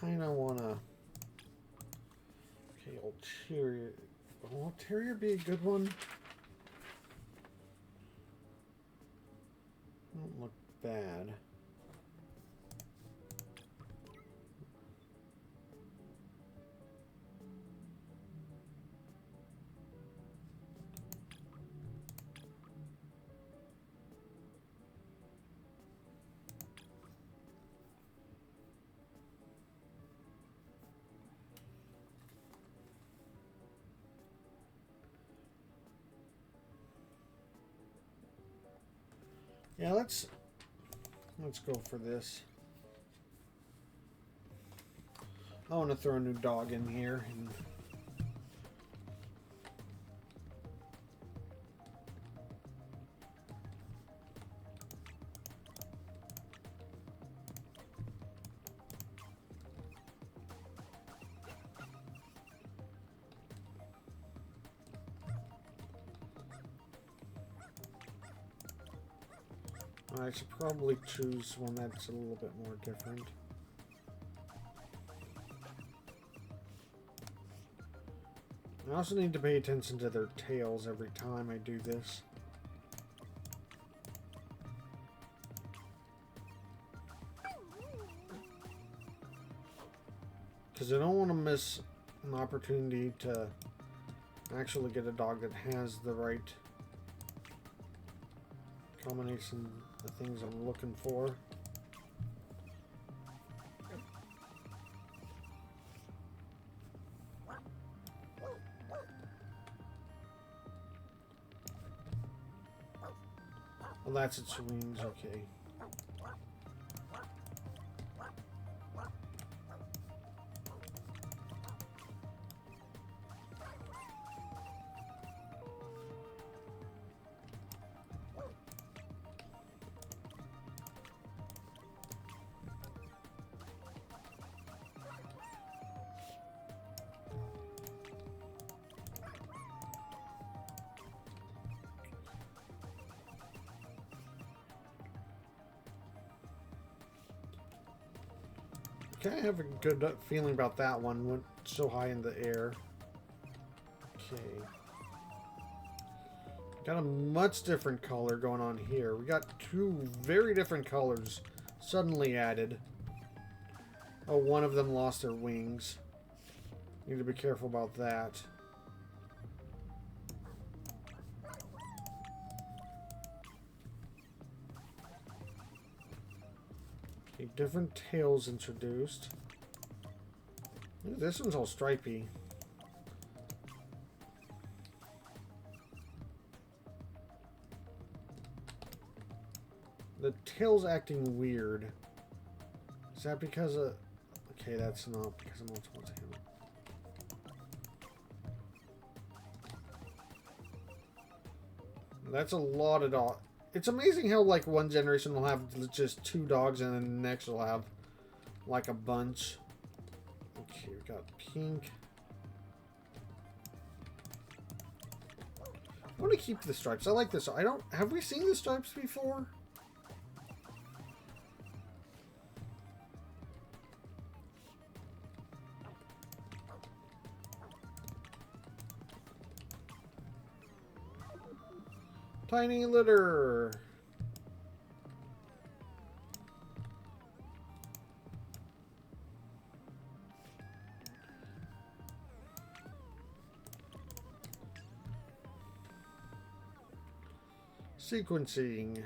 Kinda wanna. Okay, old Terrier. Will Terrier be a good one? Don't look bad. Yeah, let's go for this. I want to throw a new dog in here. I should probably choose one that's a little bit more different. I also need to pay attention to their tails every time I do this. Because I don't want to miss an opportunity to actually get a dog that has the right combination of things I'm looking for. Well, that's its wings, okay. Okay, I have a good feeling about that one. Went so high in the air. Okay. Got a much different color going on here. We got two very different colors suddenly added. Oh, one of them lost their wings. Need to be careful about that. Okay, different tails introduced. Ooh, this one's all stripy. The tail's acting weird. Is that because of... Okay, that's not because of multiple tail. That's a lot of dogs. It's amazing how, like, one generation will have just 2 dogs and then the next will have, like, a bunch. Okay, we got pink. I want to keep the stripes. I like this. I don't... Have we seen the stripes before? Tiny litter. Sequencing.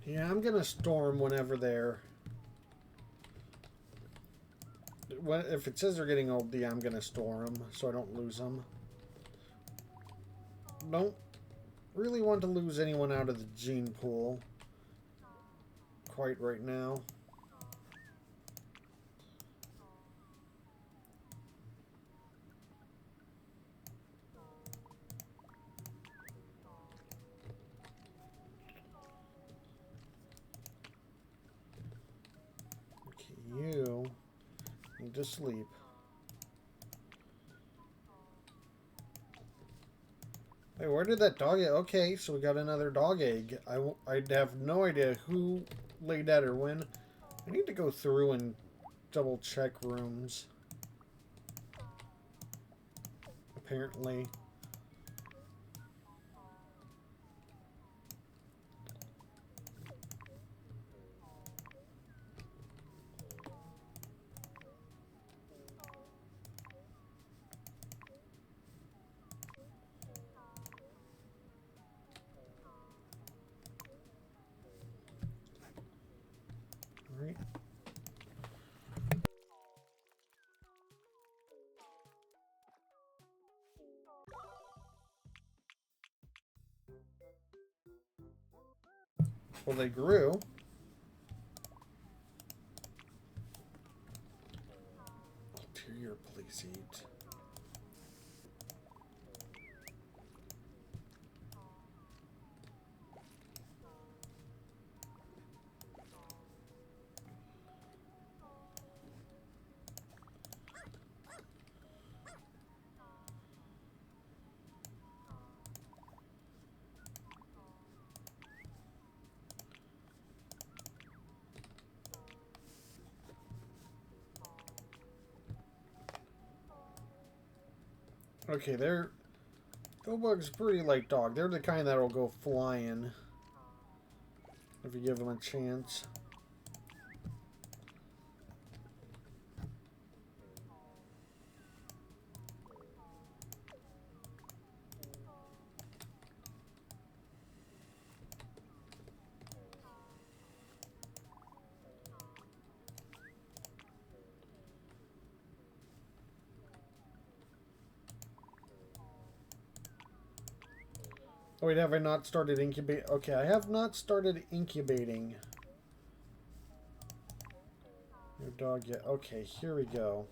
Yeah, I'm gonna storm whenever they're... If it says they're getting old, yeah, I'm gonna store them so I don't lose them. Don't really want to lose anyone out of the gene pool quite right now. Okay, you need to sleep. Hey, where did that dog egg? Okay, so we got another dog egg. I'd have no idea who laid that or when. I need to go through and double check rooms. Apparently. Right. Well, they grew. Ulterior police eat. Okay, they're... Goldbug's a pretty light dog. They're the kind that'll go flying if you give them a chance. Oh wait, have I not started incubating? Okay, I have not started incubating your dog yet. Okay, here we go.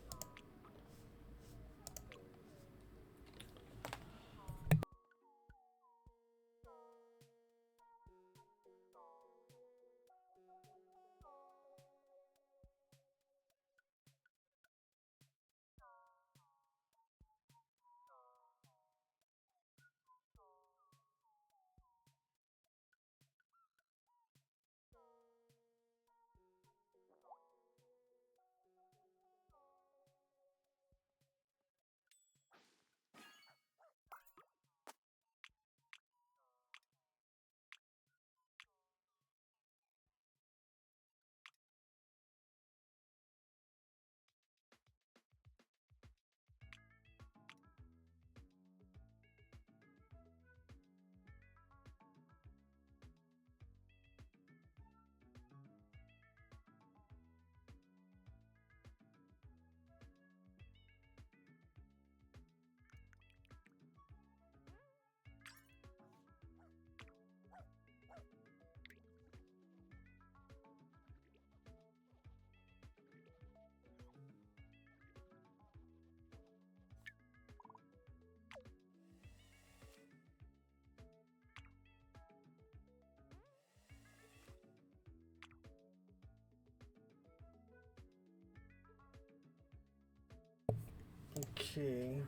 Okay.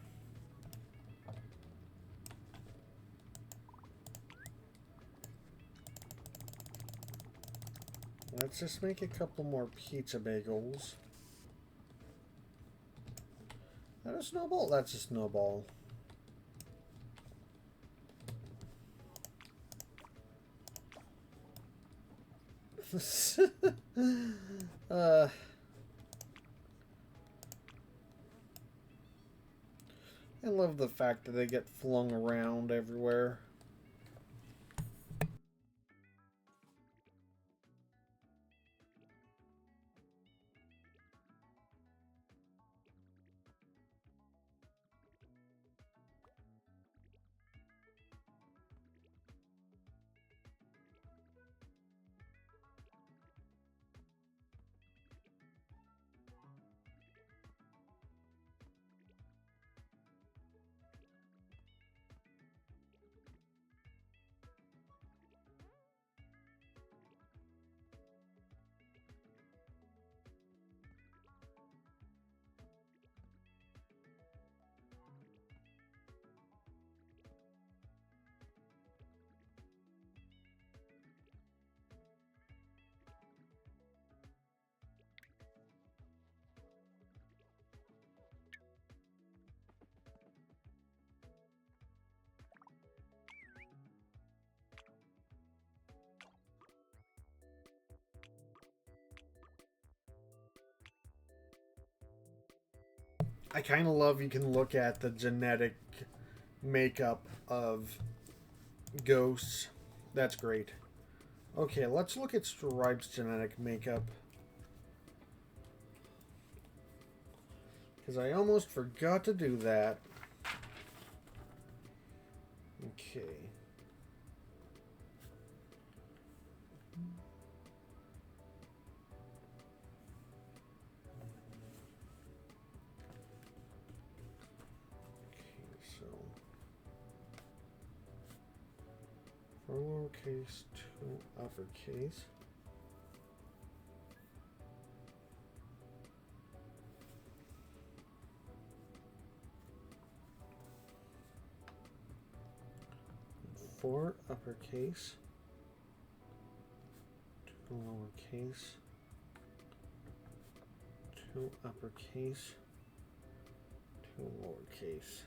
Let's just make a couple more pizza bagels. That a snowball? That's a snowball. uh, I love the fact that they get flung around everywhere. I kind of love you can look at the genetic makeup of ghosts. That's great. Okay, let's look at Stripe's genetic makeup. Because I almost forgot to do that. Okay. From lowercase to uppercase. For uppercase to lowercase to uppercase to lowercase.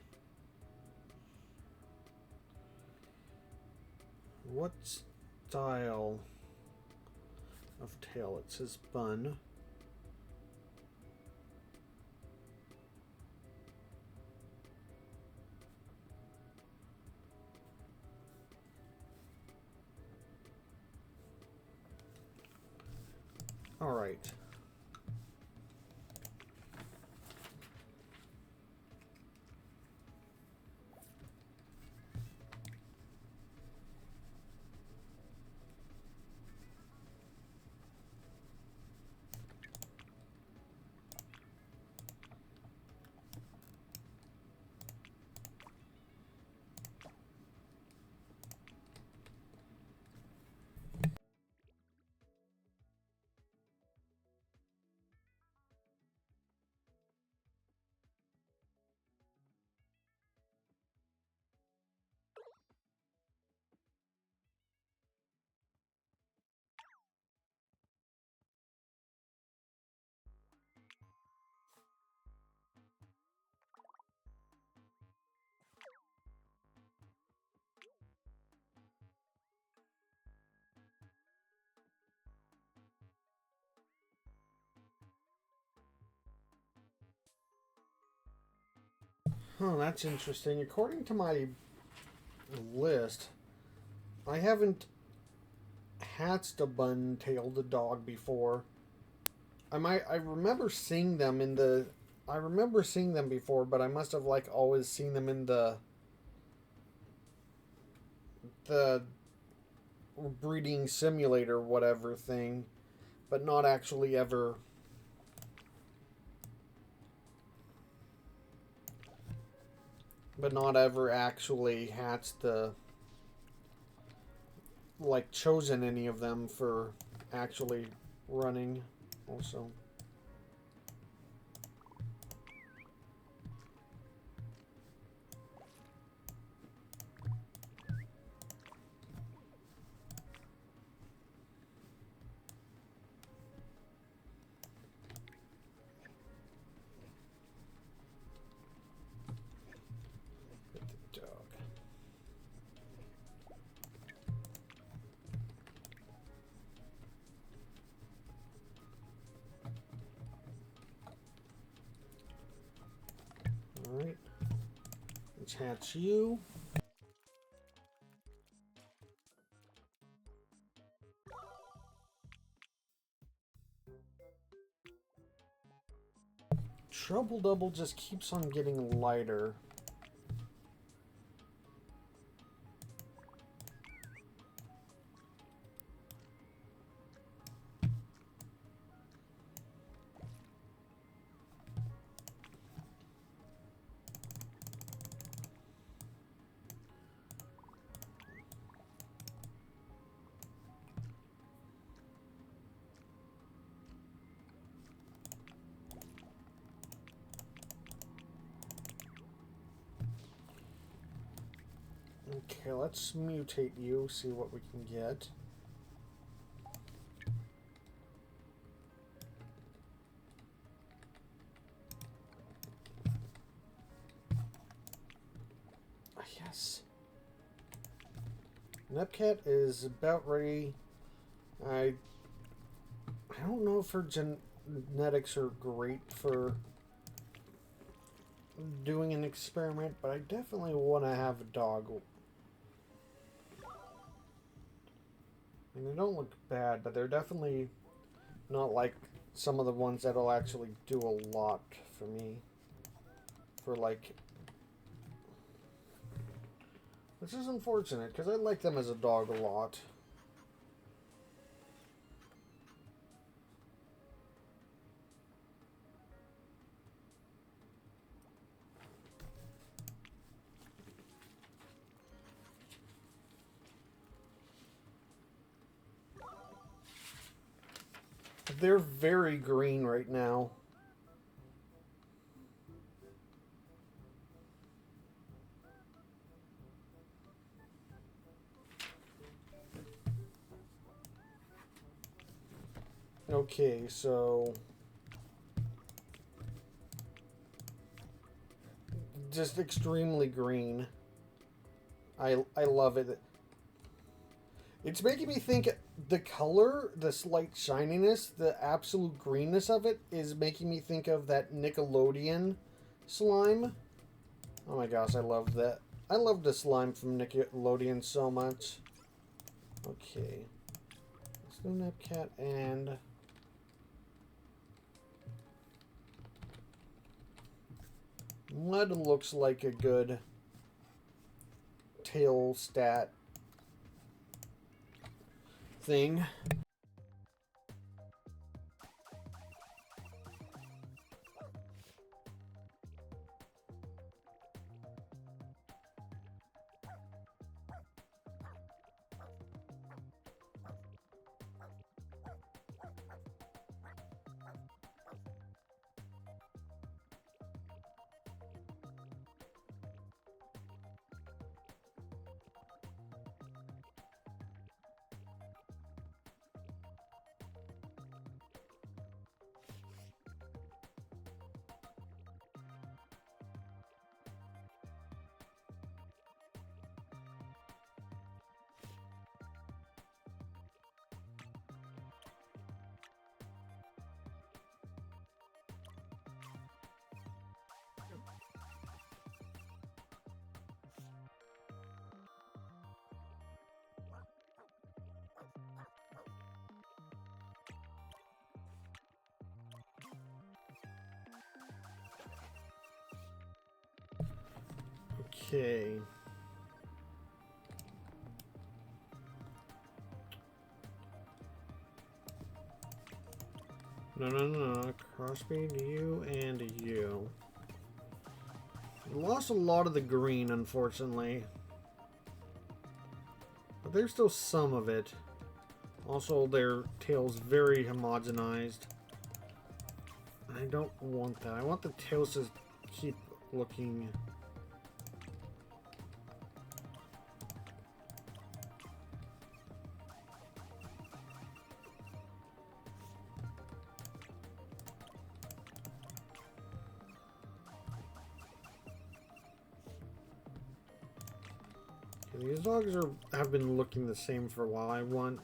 What style of tail? It says bun. All right. Oh, that's interesting. According to my list, I haven't hatched a bun-tailed dog before. I remember seeing them in the. I remember seeing them before, but I must have like always seen them in the breeding simulator whatever thing, but not actually ever. But not ever actually hatched the like chosen any of them for actually running also. Dog. Alright. Let's hatch you. Trouble Double just keeps on getting lighter. Okay, let's mutate you, see what we can get. Yes. Nepcat is about ready. I don't know if her genetics are great for doing an experiment, but I definitely want to have a dog. And they don't look bad, but they're definitely not like some of the ones that'll actually do a lot for me. For like... Which is unfortunate, because I like them as a dog a lot. They're very green right now. Okay, so... Just extremely green. I love it. It's making me think the color, the slight shininess, the absolute greenness of it is making me think of that Nickelodeon slime. Oh my gosh, I love that. I love the slime from Nickelodeon so much. Okay. Let's do Nepcat and... Mud looks like a good tail stat thing. Okay. No. Crossbreed you and you. We lost a lot of the green, unfortunately. But there's still some of it. Also, their tail's very homogenized. I don't want that. I want the tails to keep looking... These dogs have been looking the same for a while. I want...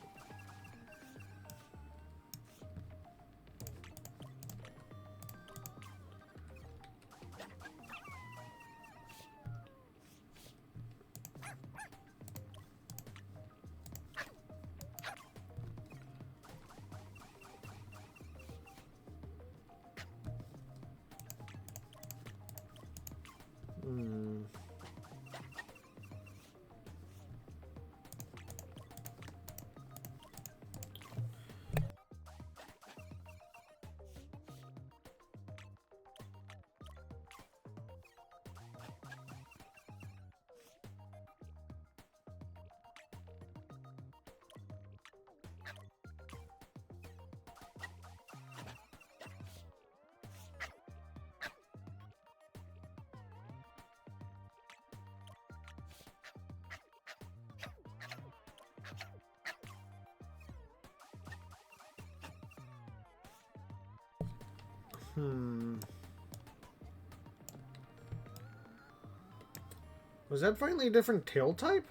Was that finally a different tail type?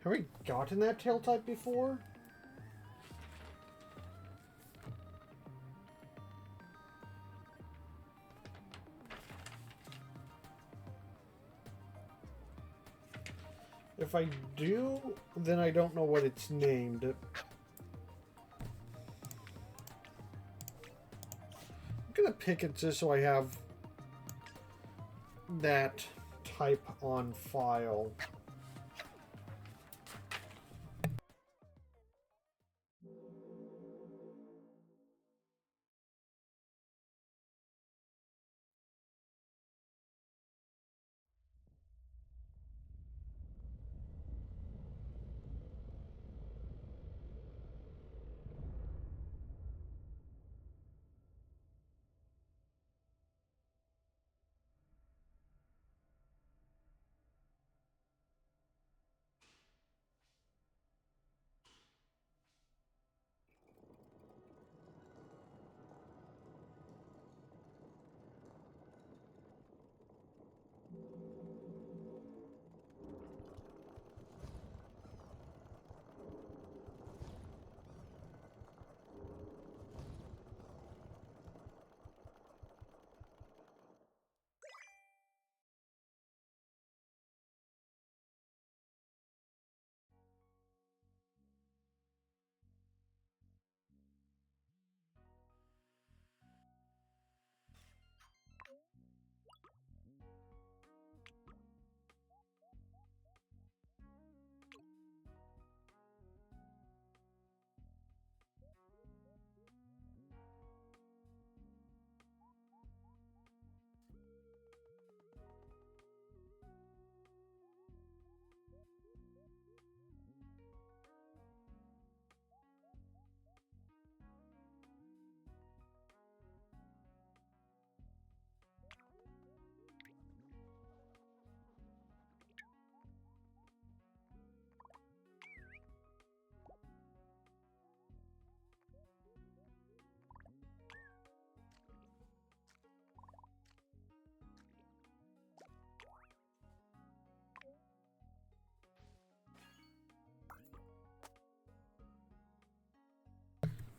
Have we gotten that tail type before? If I do, then I don't know what it's named. I'm gonna pick it just so I have that type on file.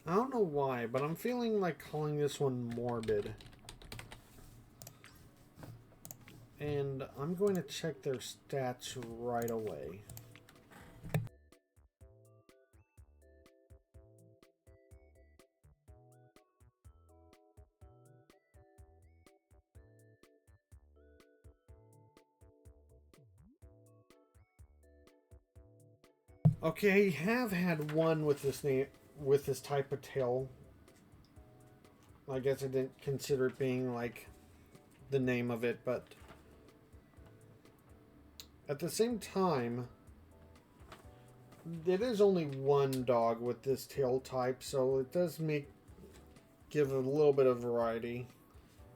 I don't know why, but I'm feeling like calling this one Morbid. And I'm going to check their stats right away. Okay, I have had one with this name, with this type of tail. I guess I didn't consider it being like the name of it, but at the same time, it is only one dog with this tail type, so it does give a little bit of variety.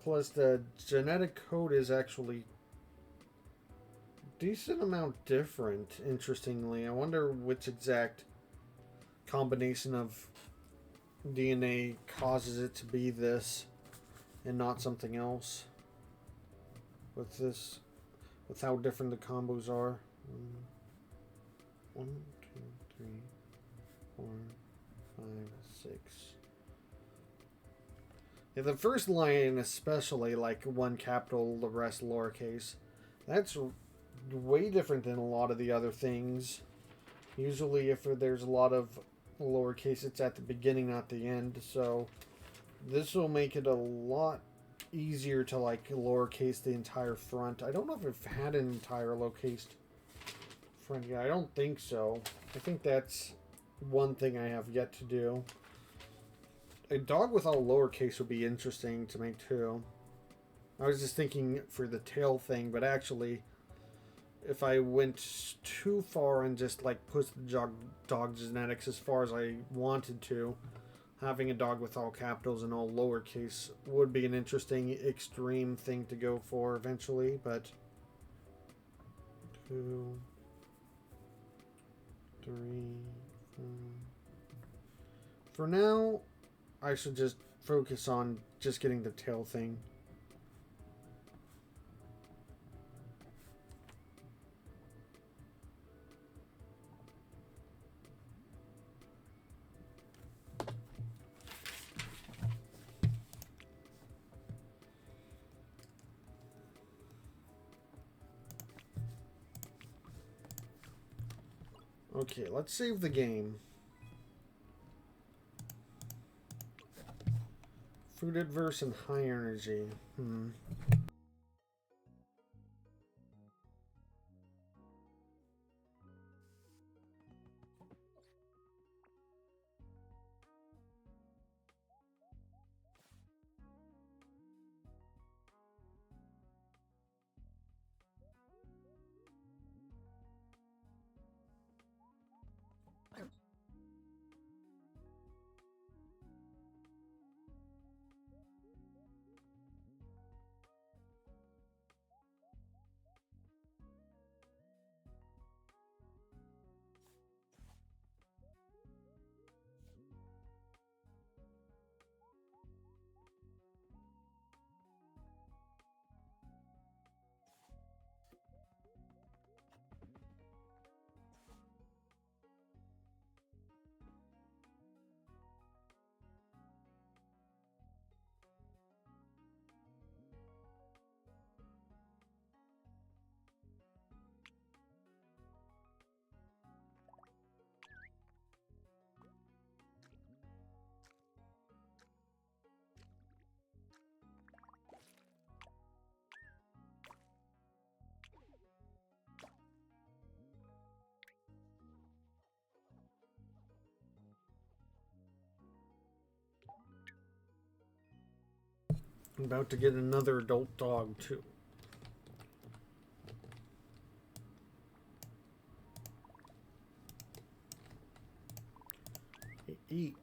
Plus, the genetic code is actually decent amount different. Interestingly, I wonder which exact combination of DNA causes it to be this and not something else. With how different the combos are. 1, 2, 3, 4, 5, 6. Yeah, the first line especially, like one capital, the rest lowercase. That's way different than a lot of the other things. Usually, if there's a lot of lowercase, it's at the beginning, not the end. So this will make it a lot easier to like lowercase the entire front. I don't know if I've had an entire lowercase front yet. I don't think so. I think that's one thing I have yet to do. A dog with all lowercase would be interesting to make too. I was just thinking for the tail thing, but actually, if I went too far and just like pushed the dog genetics as far as I wanted to, having a dog with all capitals and all lowercase would be an interesting extreme thing to go for eventually, but 2, 3, 4. For now, I should just focus on just getting the tail thing. Okay, let's save the game. Food adverse and high energy. I'm about to get another adult dog too. Eat,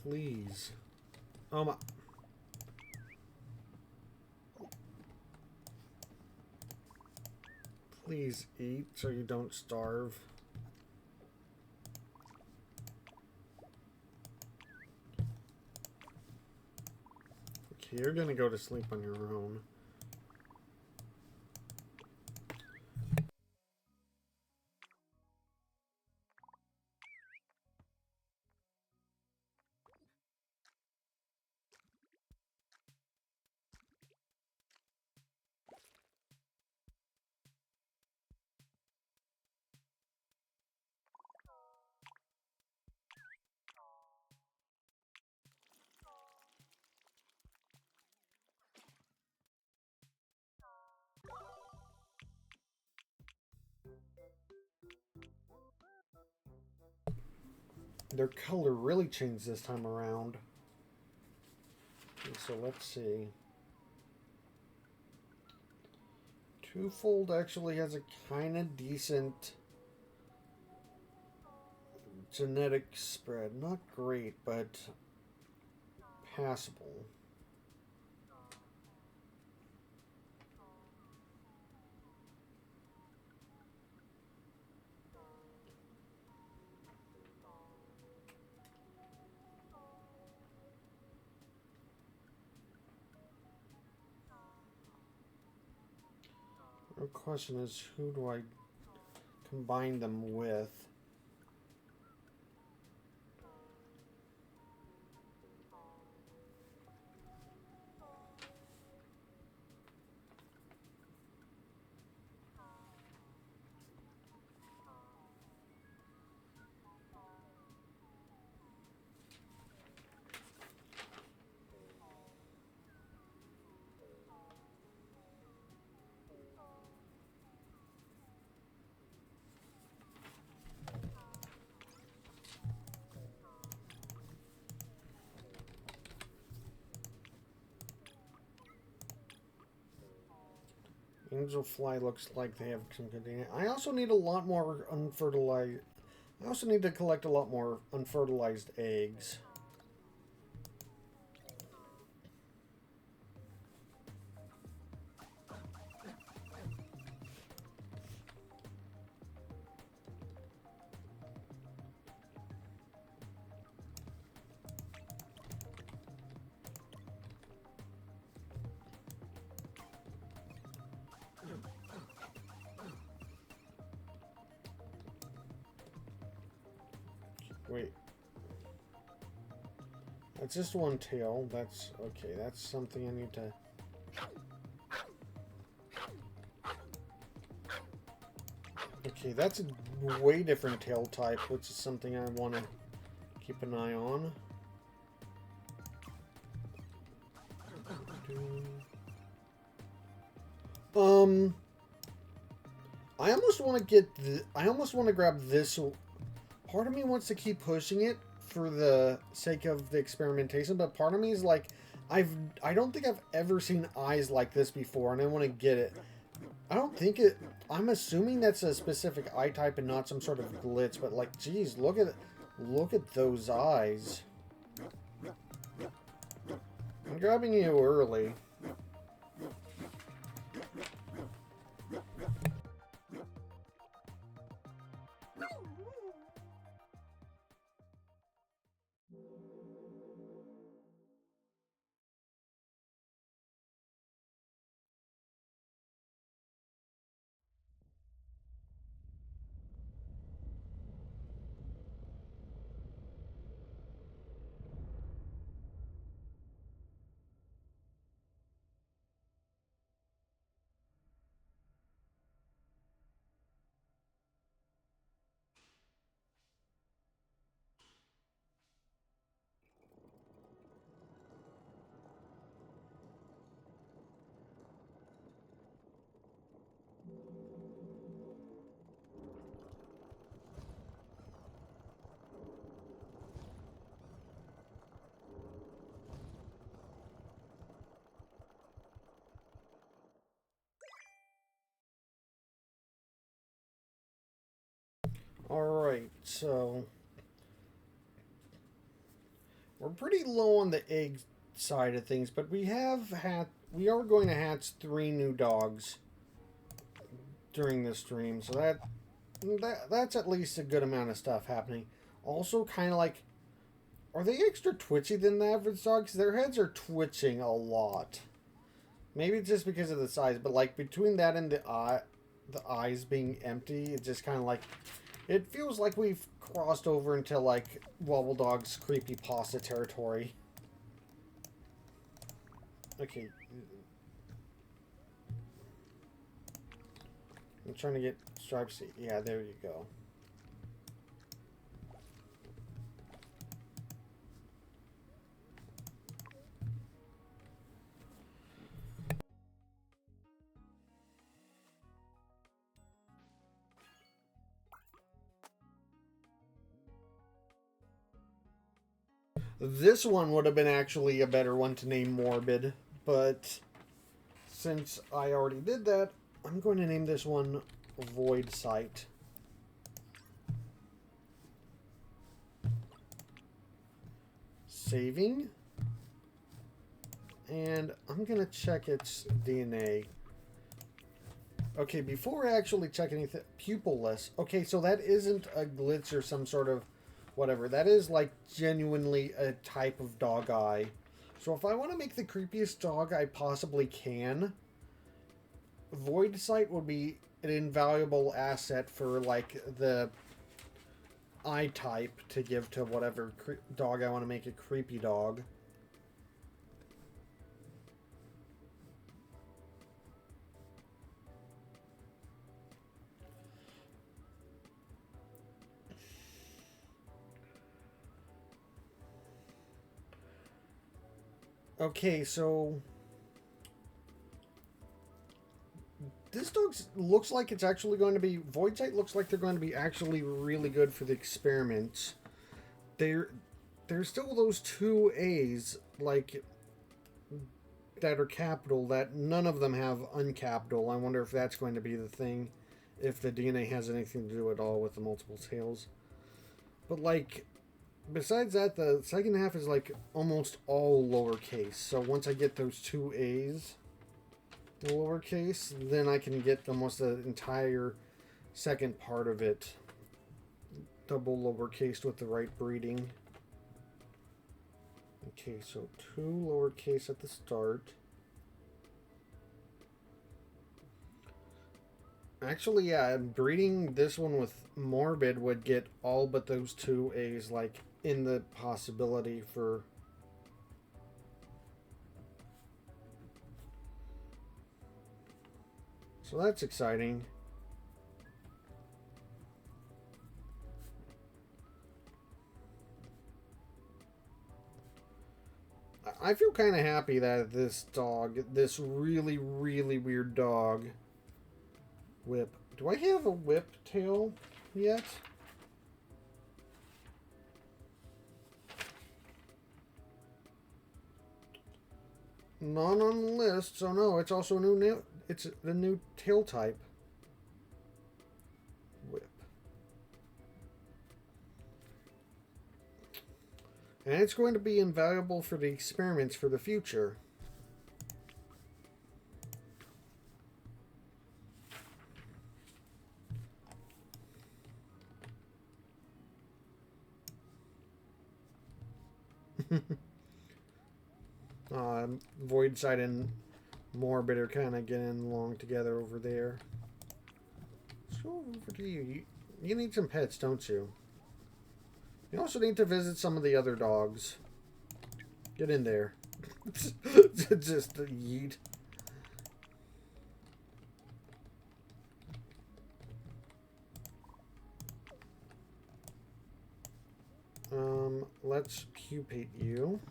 please. Oh my. Please eat so you don't starve. Okay, you're gonna go to sleep on your own. Their color really changed this time around. Okay, so let's see. Twofold actually has a kind of decent genetic spread. Not great, but passable. The question is, who do I combine them with? Angelfly looks like they have some good DNA. I also need a lot more unfertilized. I also need to collect a lot more unfertilized eggs. Wait. That's just one tail. That's okay. That's something I need to... Okay, that's a way different tail type, which is something I want to keep an eye on. I almost want to get I almost want to grab this. Part of me wants to keep pushing it for the sake of the experimentation, but part of me is like, I don't think I've ever seen eyes like this before, and I want to get it. I don't think it. I'm assuming that's a specific eye type and not some sort of glitch, but like, geez, look at those eyes. I'm grabbing you early. Alright, so we're pretty low on the egg side of things, but we are going to hatch 3 new dogs during this stream, so that's at least a good amount of stuff happening. Also, kind of like, are they extra twitchy than the average dogs? Their heads are twitching a lot. Maybe it's just because of the size, but like between that and the eyes being empty, it's just kind of like, it feels like we've crossed over into like Wobbledogs creepypasta territory. Okay. I'm trying to get stripes. Yeah, there you go. This one would have been actually a better one to name Morbid, but since I already did that, I'm going to name this one Void Sight. Saving. And I'm going to check its DNA. Okay, before I actually check anything, pupilless. Okay, so that isn't a glitch or some sort of whatever. That is like genuinely a type of dog eye. So if I want to make the creepiest dog I possibly can, Void Sight would be an invaluable asset for like the eye type to give to whatever dog I want to make a creepy dog. Okay, so this dog looks like it's actually going to be... Void Sight looks like they're going to be actually really good for the experiments. There's still those two A's, like, that are capital, that none of them have uncapital. I wonder if that's going to be the thing, if the DNA has anything to do at all with the multiple tails. But, like, besides that, the second half is, like, almost all lowercase. So once I get those two A's lowercase, then I can get almost the entire second part of it double lowercase with the right breeding. Okay, so two lowercase at the start. Actually, yeah, breeding this one with Morbid would get all but those two A's, like, in the possibility for... So that's exciting. I feel kind of happy that this dog, this really, really weird dog, Whip. Do I have a Whip tail yet? None on the list, so no, it's also a new it's the new tail type. Whip. And it's going to be invaluable for the experiments for the future. Void Sight and Morbid are kind of getting along together over there. Let's go over to you. You need some pets, don't you? You also need to visit some of the other dogs. Get in there. Just a yeet. Let's pupate you.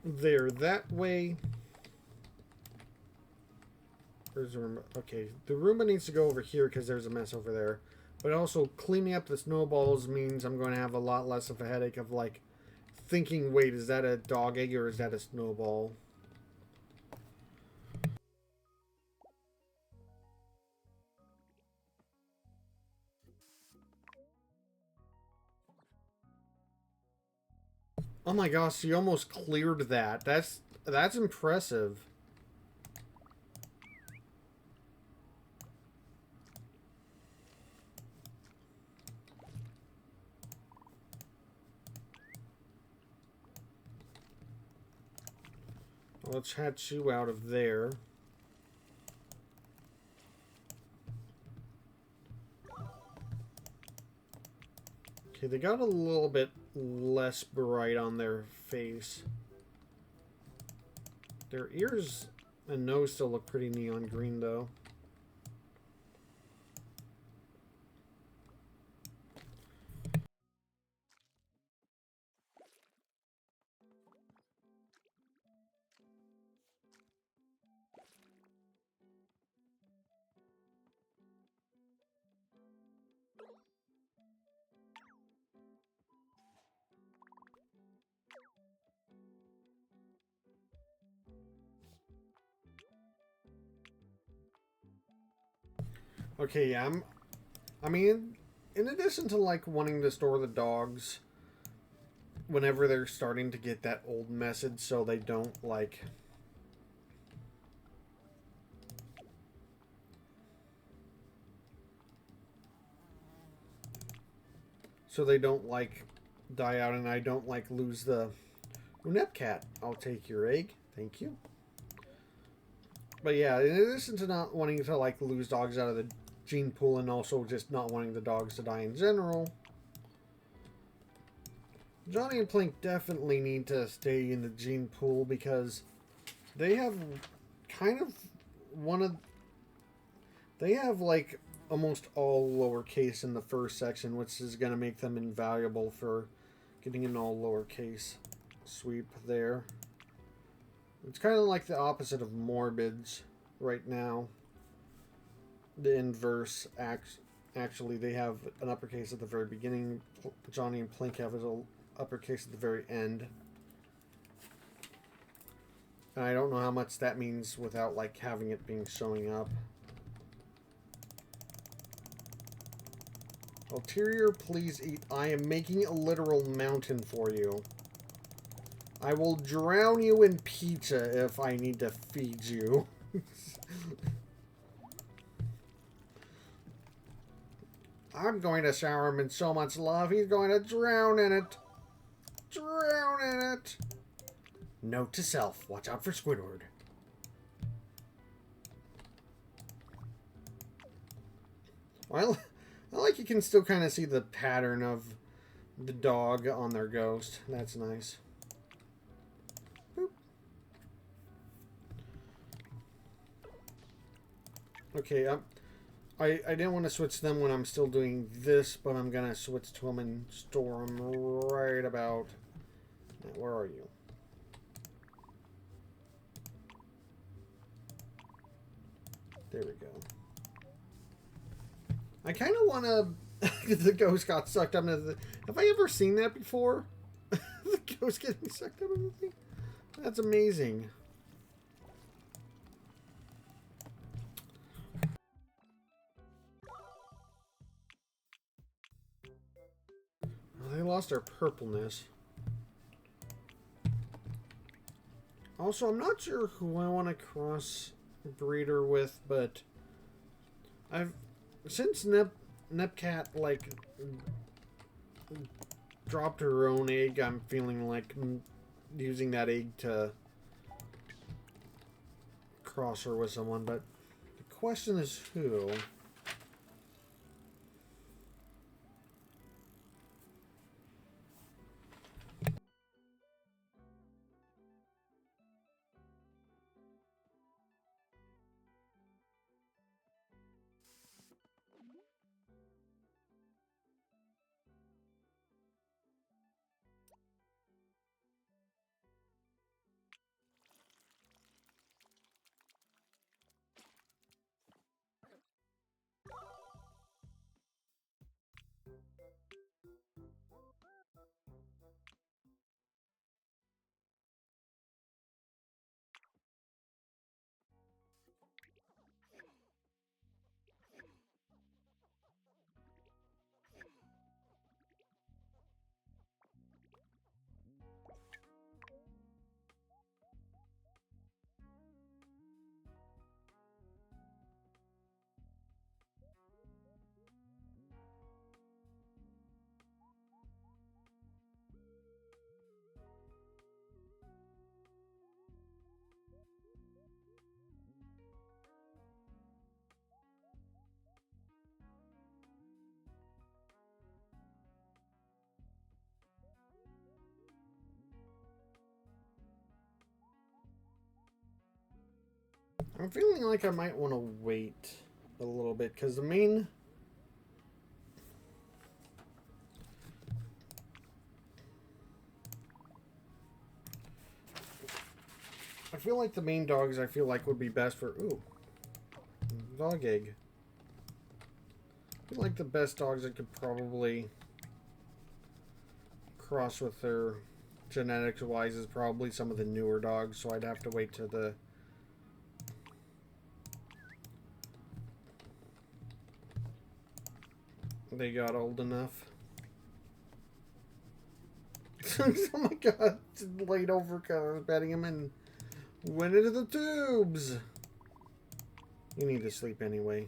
There, that way. There's a Roomba. Okay, the Roomba needs to go over here because there's a mess over there. But also, cleaning up the snowballs means I'm going to have a lot less of a headache of, like, thinking, wait, is that a dog egg or is that a snowball? Oh my gosh, you almost cleared that. That's impressive. Let's hatch you out of there. Okay, they got a little bit less bright on their face. Their ears and nose still look pretty neon green, though. Okay, yeah, I mean, in addition to like wanting to store the dogs whenever they're starting to get that old message, so they don't like die out, and I don't like lose the Nepcat. I'll take your egg, thank you. But yeah, in addition to not wanting to like lose dogs out of the gene pool, and also just not wanting the dogs to die in general, Johnny and Plink definitely need to stay in the gene pool because they have kind of they have like almost all lowercase in the first section, which is going to make them invaluable for getting an all lowercase sweep there. It's kind of like the opposite of Morbids right now. The inverse, actually, they have an uppercase at the very beginning. Johnny and Plink have an uppercase at the very end. And I don't know how much that means without like having it being showing up. Ulterior, please eat. I am making a literal mountain for you. I will drown you in pizza if I need to feed you. I'm going to shower him in so much love, he's going to drown in it. Drown in it. Note to self, watch out for Squidward. Well, I like you can still kind of see the pattern of the dog on their ghost. That's nice. Boop. Okay, I didn't want to switch them when I'm still doing this, but I'm going to switch to them and store them right about... Where are you? There we go. I kind of want to... The ghost got sucked up into the... Have I ever seen that before? The ghost getting sucked up into the thing? That's amazing. Well, they lost their purpleness. Also, I'm not sure who I want to cross breeder with, but since Nepcat like dropped her own egg, I'm feeling like using that egg to cross her with someone, but the question is who. I'm feeling like I might want to wait a little bit because the main... I feel like the main dogs I feel like would be best for... Ooh. Dog egg. I feel like the best dogs I could probably cross with their genetics wise is probably some of the newer dogs, so I'd have to wait till they got old enough. Oh my god, laid over because I was petting him and went into the tubes. You need to sleep anyway.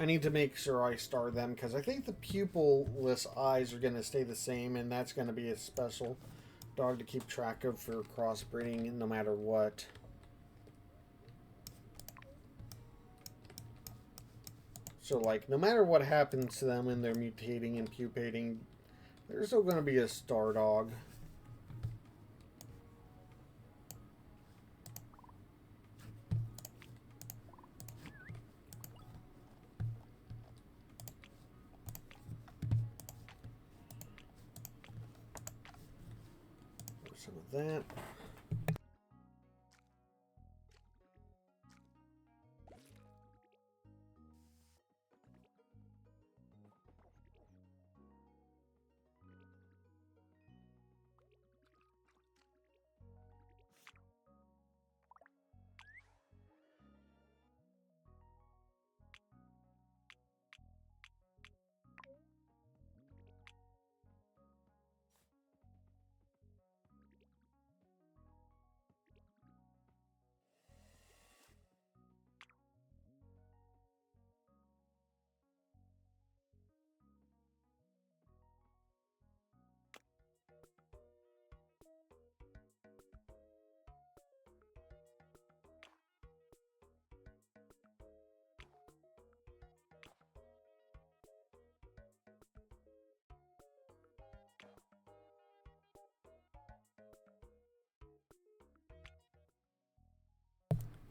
I need to make sure I star them because I think the pupilless eyes are going to stay the same, and that's going to be a special dog to keep track of for crossbreeding no matter what. So, like, no matter what happens to them when they're mutating and pupating, they're still going to be a star dog. Some of that.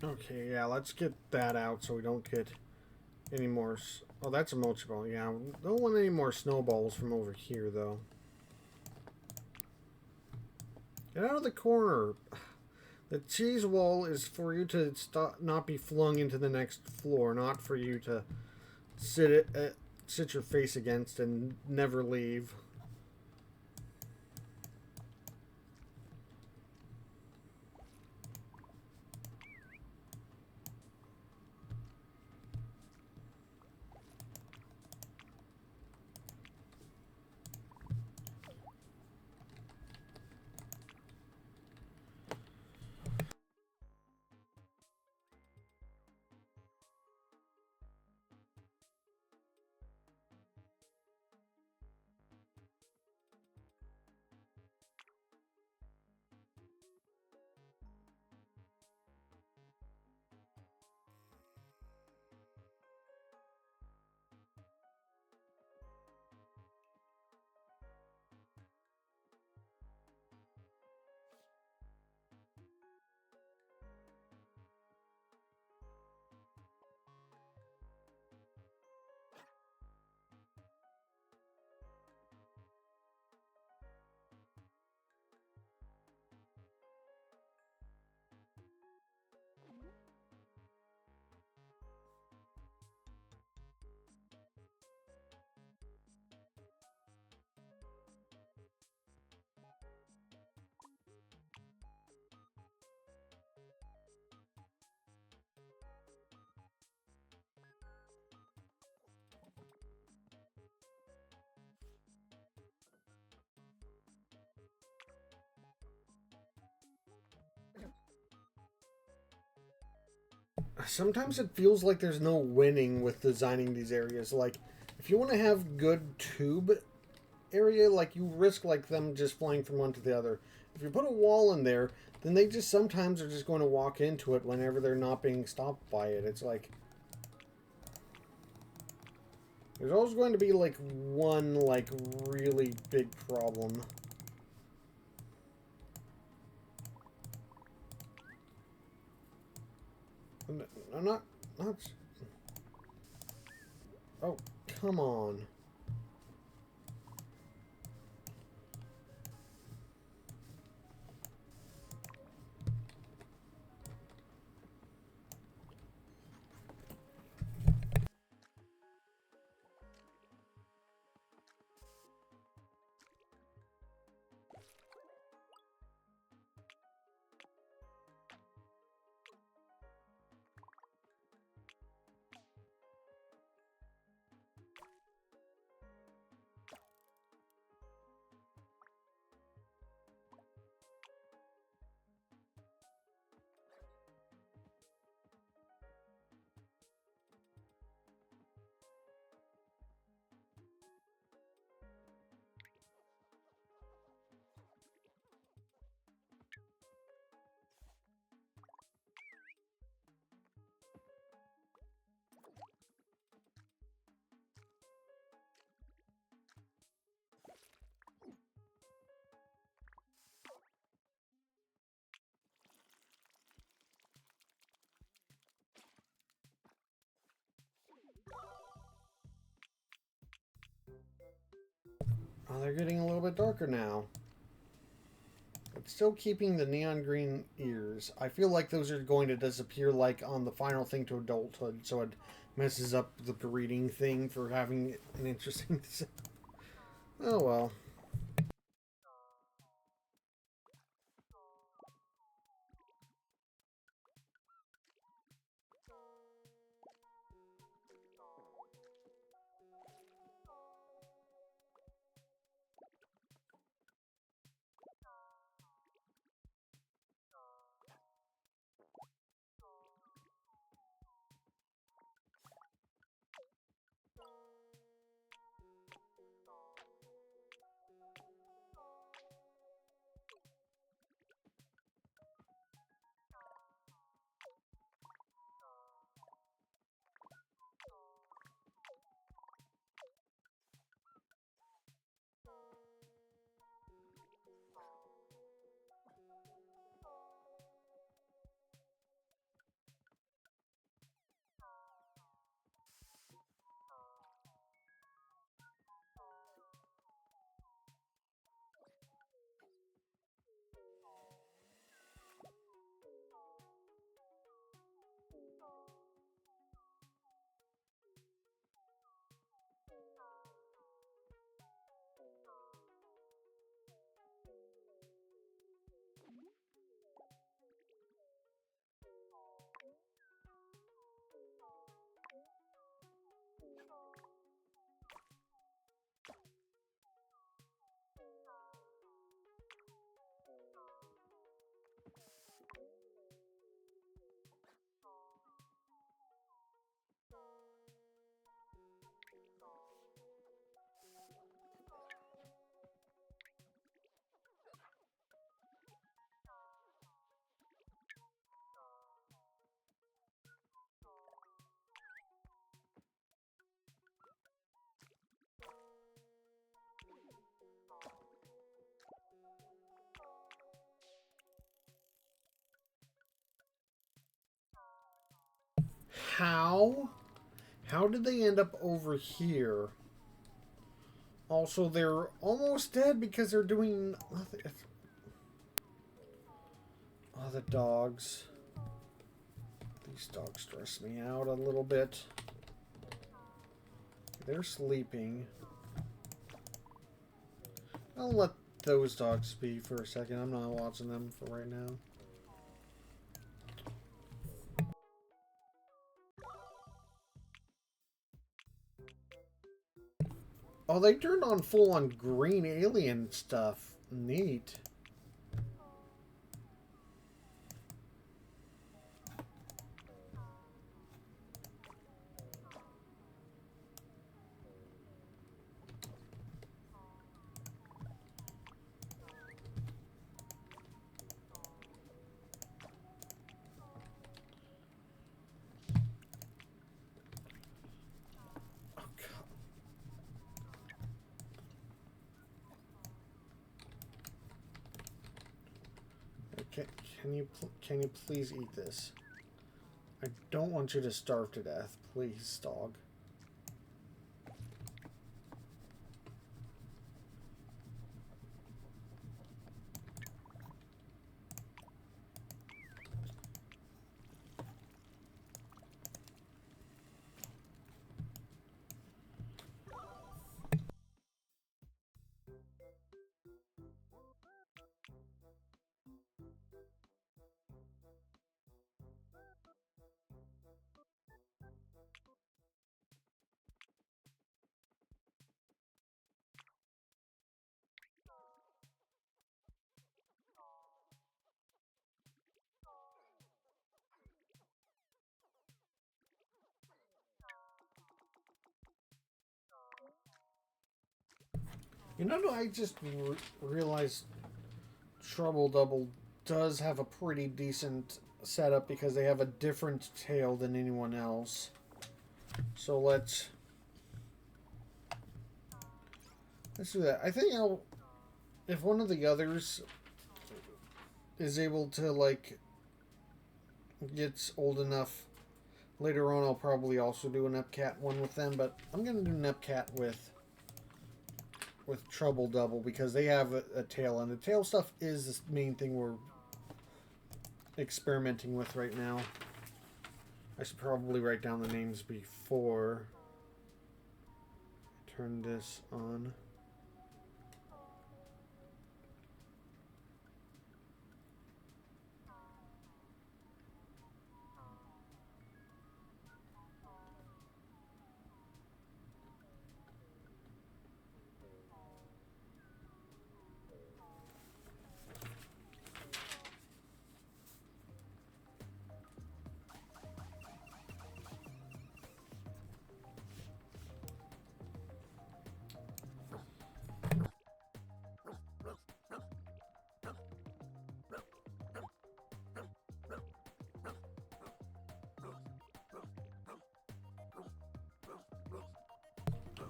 Okay, yeah, let's get that out so we don't get any more... Oh, that's a mochi ball. Yeah, don't want any more snowballs from over here, though. Get out of the corner. The cheese wall is for you to not be flung into the next floor, not for you to sit your face against and never leave. sometimes it feels like there's no winning with designing these areas. Like, if you want to have good tube area, like, you risk, like, them just flying from one to the other. If you put a wall in there, then they just sometimes are just going to walk into it whenever they're not being stopped by it. It's like, there's always going to be, like, one, like, really big problem. I'm not... Oh, come on. Oh, they're getting a little bit darker now. But still keeping the neon green ears. I feel like those are going to disappear like on the final thing to adulthood, so it messes up the breeding thing for having an interesting... Oh well. How? How did they end up over here? Also, they're almost dead because they're doing nothing. Oh, the dogs. These dogs stress me out a little bit. They're sleeping. I'll let those dogs be for a second. I'm not watching them for right now. Oh, they turned on full-on green alien stuff. Neat. Can, can you please eat this? I don't want you to starve to death. Please, dog. You know, I just realized Trouble Double does have a pretty decent setup because they have a different tail than anyone else. So let's do that. I think if one of the others is able to, like, gets old enough, later on I'll probably also do an Epcat one with them, but I'm going to do an Epcat with Trouble Double because they have a tail, and the tail stuff is the main thing we're experimenting with right now. I should probably write down the names before I turn this on.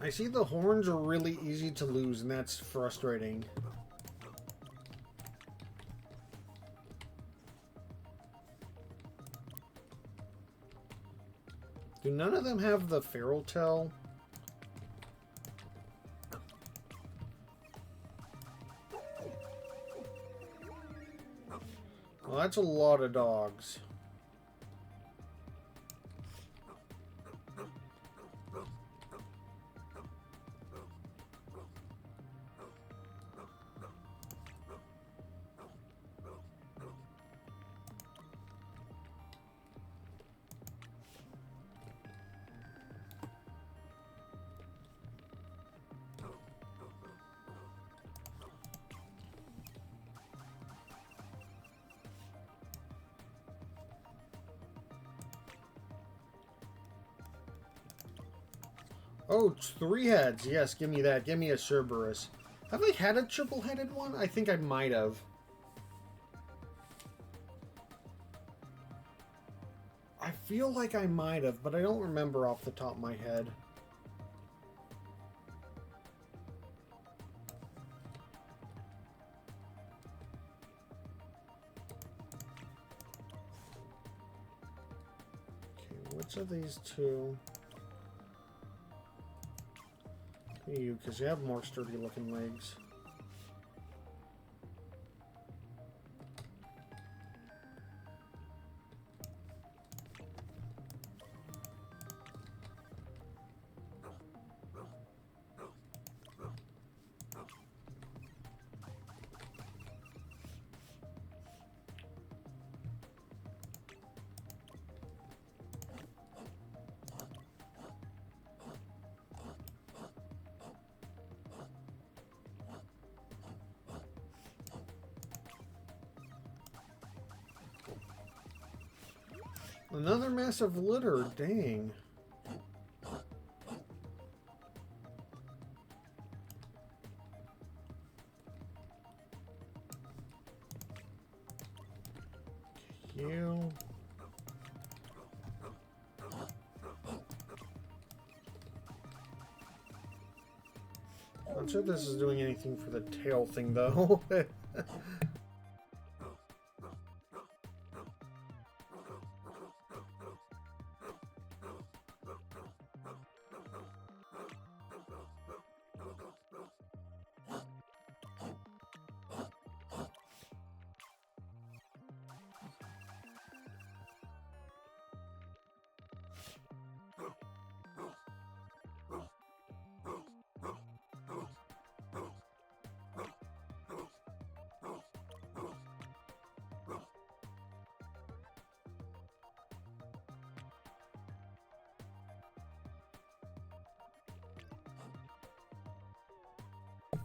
I see the horns are really easy to lose, and that's frustrating. Do none of them have the feral tail? Well, that's a lot of dogs. Oh, it's 3 heads. Yes, give me that. Give me a Cerberus. Have I had a triple-headed one? I think I might have. I feel like I might have, but I don't remember off the top of my head. Okay, which of these two? You, because you have more sturdy looking legs. Another massive litter, dang. You. I'm not sure this is doing anything for the tail thing, though.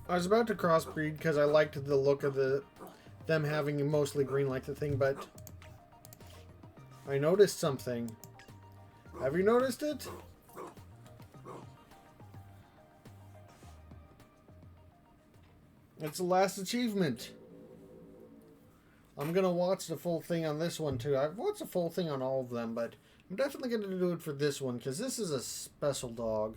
I was about to crossbreed because I liked the look of them having mostly green like the thing, but I noticed something. Have you noticed it? It's the last achievement. I'm gonna watch the full thing on this one too. I've watched the full thing on all of them, but I'm definitely gonna do it for this one because this is a special dog.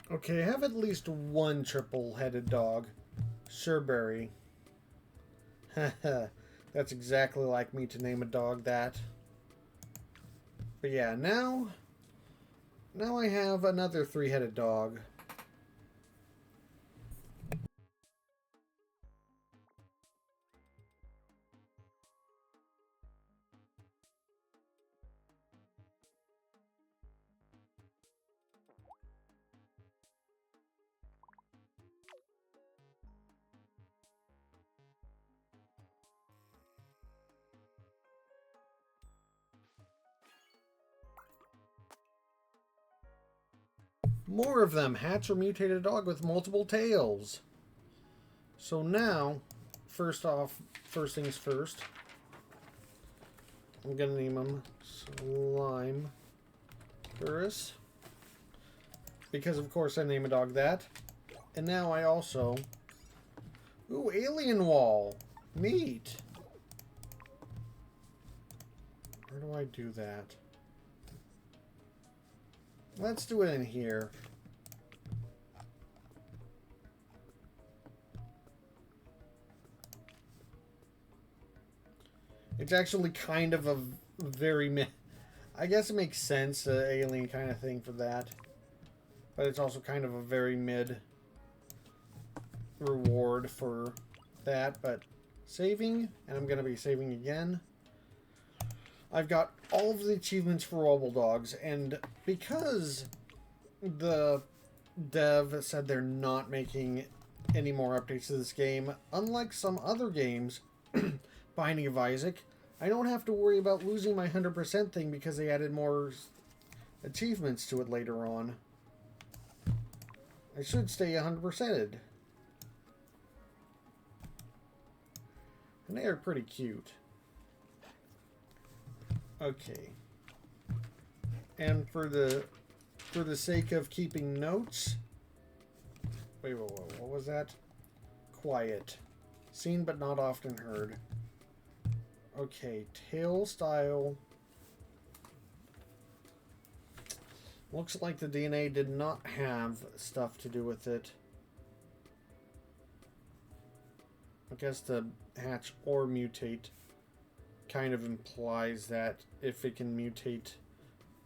Okay, I have at least one triple-headed dog. Sherberry. Haha, that's exactly like me to name a dog that. But yeah, now I have another three-headed dog. More of them. Hatch or mutated dog with multiple tails. So now, first things first. I'm gonna name him Slime Burris. Because of course I name a dog that. And now I also... Ooh, alien wall. Neat. Where do I do that? Let's do it in here. It's actually kind of a very... I guess it makes sense, alien kind of thing for that. But it's also kind of a very mid reward for that. But saving, and I'm going to be saving again. I've got all of the achievements for Wobbledogs, and because the dev said they're not making any more updates to this game, unlike some other games, Binding of Isaac, I don't have to worry about losing my 100% thing because they added more achievements to it later on. I should stay 100%ed. And they are pretty cute. Okay. And for the sake of keeping notes... Wait, what was that? Quiet. Seen but not often heard. Okay, tail style. Looks like the DNA did not have stuff to do with it. I guess the hatch or mutate kind of implies that if it can mutate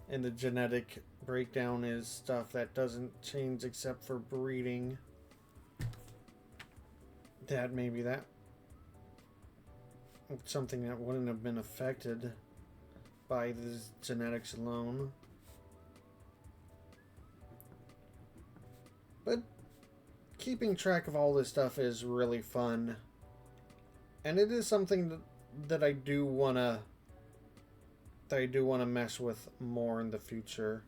and the genetic breakdown is stuff that doesn't change except for breeding, that maybe that something that wouldn't have been affected by the genetics alone. But keeping track of all this stuff is really fun, and it is something that I do wanna mess with more in the future.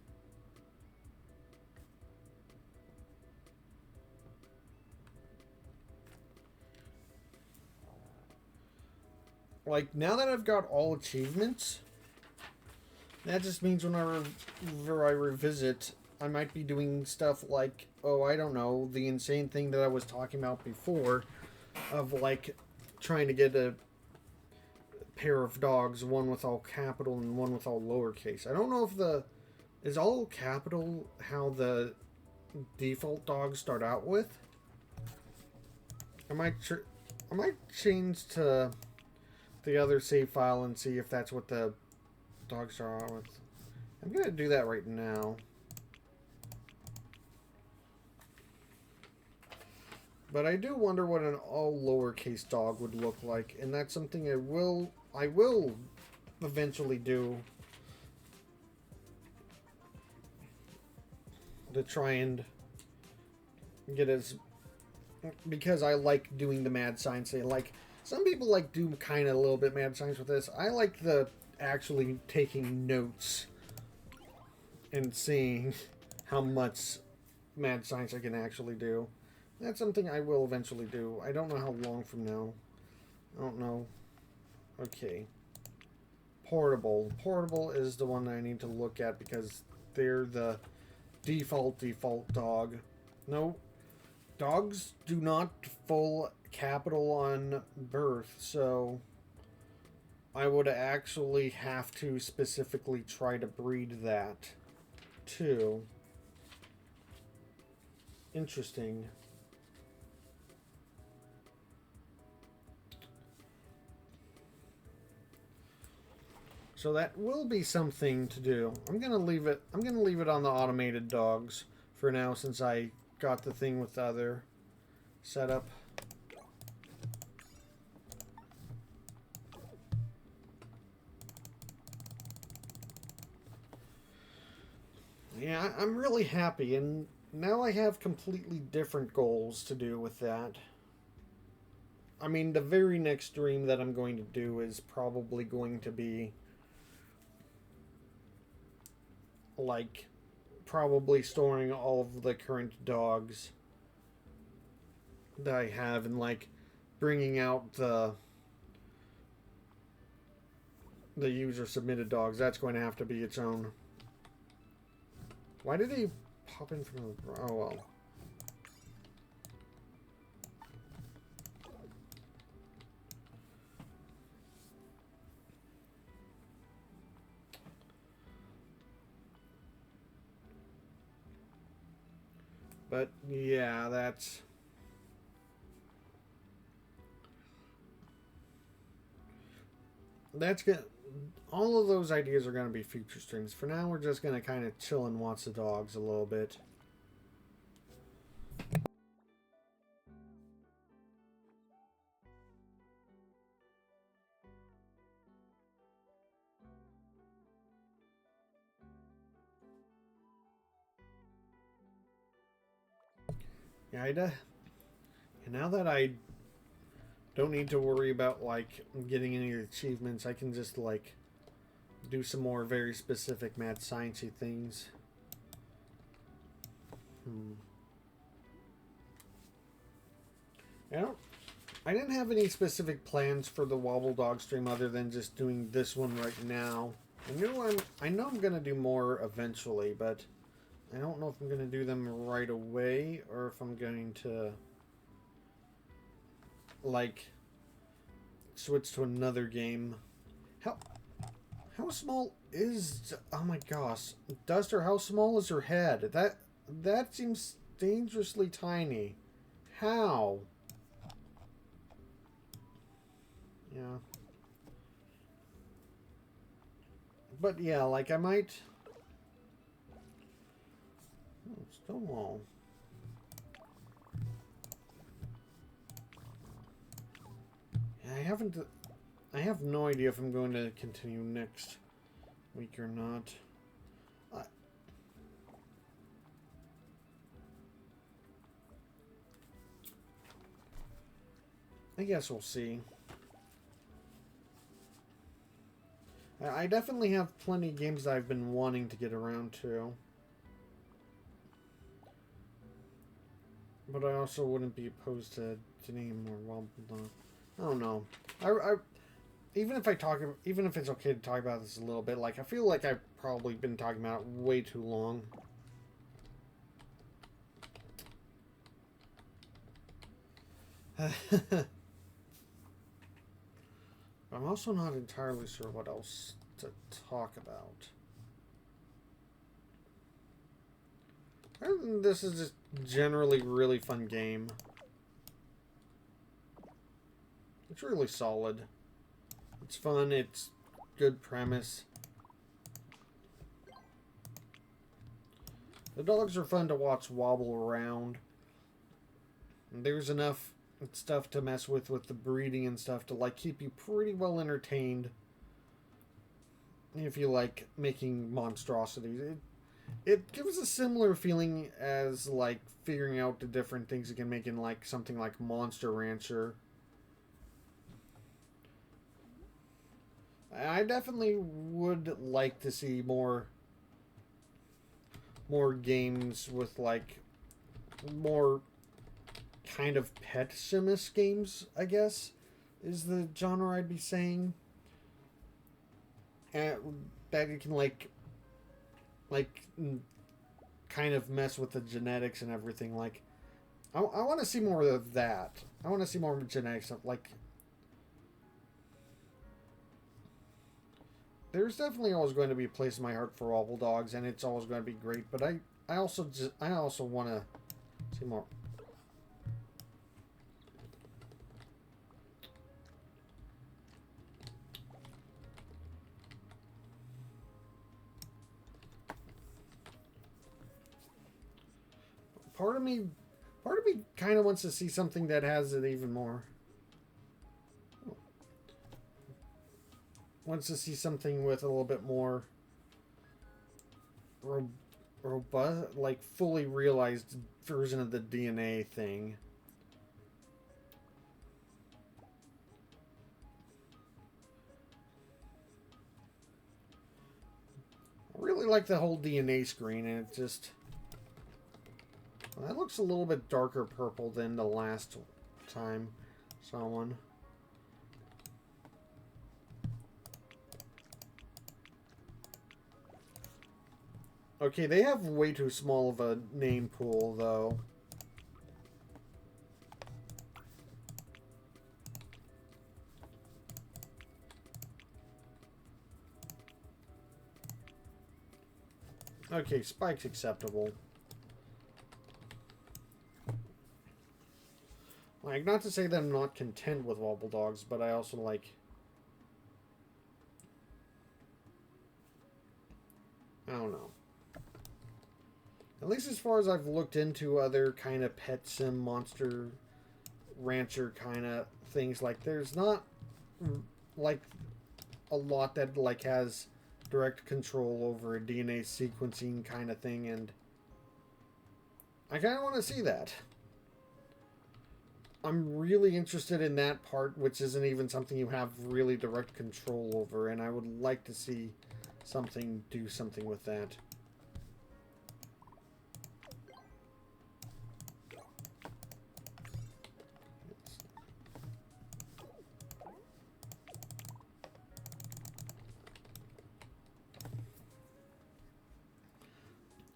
like, now that I've got all achievements, that just means whenever I revisit, I might be doing stuff like, oh, I don't know, the insane thing that I was talking about before, of, like, trying to get a pair of dogs, one with all capital and one with all lowercase. I don't know if is all capital how the default dogs start out with. I might change to the other save file and see if that's what the dogs start out with. I'm gonna do that right now. But I do wonder what an all lowercase dog would look like, and that's something I will eventually do to try and get as, because I like doing the mad science. They like, some people like do kind of a little bit mad science with this. I like the actually taking notes and seeing how much mad science I can actually do. That's something I will eventually do. I don't know how long from now. I don't know. Okay. Portable. Portable is the one I need to look at because they're the default dog. No. Dogs do not full capital on birth, so I would actually have to specifically try to breed that too. Interesting. So that will be something to do. I'm gonna leave it on the automated dogs for now, since I got the thing with the other setup. Yeah, I'm really happy, and now I have completely different goals to do with that. I mean, the very next stream that I'm going to do is probably going to be like probably storing all of the current dogs that I have and like bringing out the user submitted dogs. That's going to have to be its own. Why did he pop in from the... Oh well. But yeah, that's good. All of those ideas are going to be future streams. For now, we're just going to kind of chill and watch the dogs a little bit. Yeah, and now that I don't need to worry about like getting any achievements, I can just like do some more very specific mad sciencey things. I didn't have any specific plans for the Wobbledog stream other than just doing this one right now. I know I'm gonna do more eventually, but I don't know if I'm gonna do them right away or if I'm going to like switch to another game. How small is... Oh my gosh. Duster, how small is her head? That seems dangerously tiny. How? Yeah. But yeah, like I might... Oh, Stonewall. Yeah, I have no idea if I'm going to continue next week or not. I guess we'll see. I definitely have plenty of games that I've been wanting to get around to. But I also wouldn't be opposed to getting more Wobbledogs. I don't know. even if it's okay to talk about this a little bit, like I feel like I've probably been talking about it way too long. I'm also not entirely sure what else to talk about. This is just generally really fun game. It's really solid. It's fun. It's good premise. The dogs are fun to watch wobble around. And there's enough stuff to mess with the breeding and stuff to like keep you pretty well entertained. If you like making monstrosities, it gives a similar feeling as like figuring out the different things you can make in like something like Monster Rancher. I definitely would like to see more games with like more kind of pet simus games, I guess, is the genre I'd be saying. And that you can like kind of mess with the genetics and everything. Like, I want to see more of that. I want to see more genetics of like. There's definitely always going to be a place in my heart for Wobbledogs, and it's always going to be great. But I also want to see more. Part of me kind of wants to see something that has it even more. Wants to see something with a little bit more robust, like fully realized version of the DNA thing. I really like the whole DNA screen, and it just. Well, that looks a little bit darker purple than the last time saw one. Okay, they have way too small of a name pool, though. Okay, Spike's acceptable. Like, not to say that I'm not content with Wobbledogs, but I also like... I don't know. At least as far as I've looked into other kind of pet sim monster rancher kind of things, like there's not like a lot that like has direct control over a DNA sequencing kind of thing, and I kind of want to see that. I'm really interested in that part, which isn't even something you have really direct control over, and I would like to see something do something with that.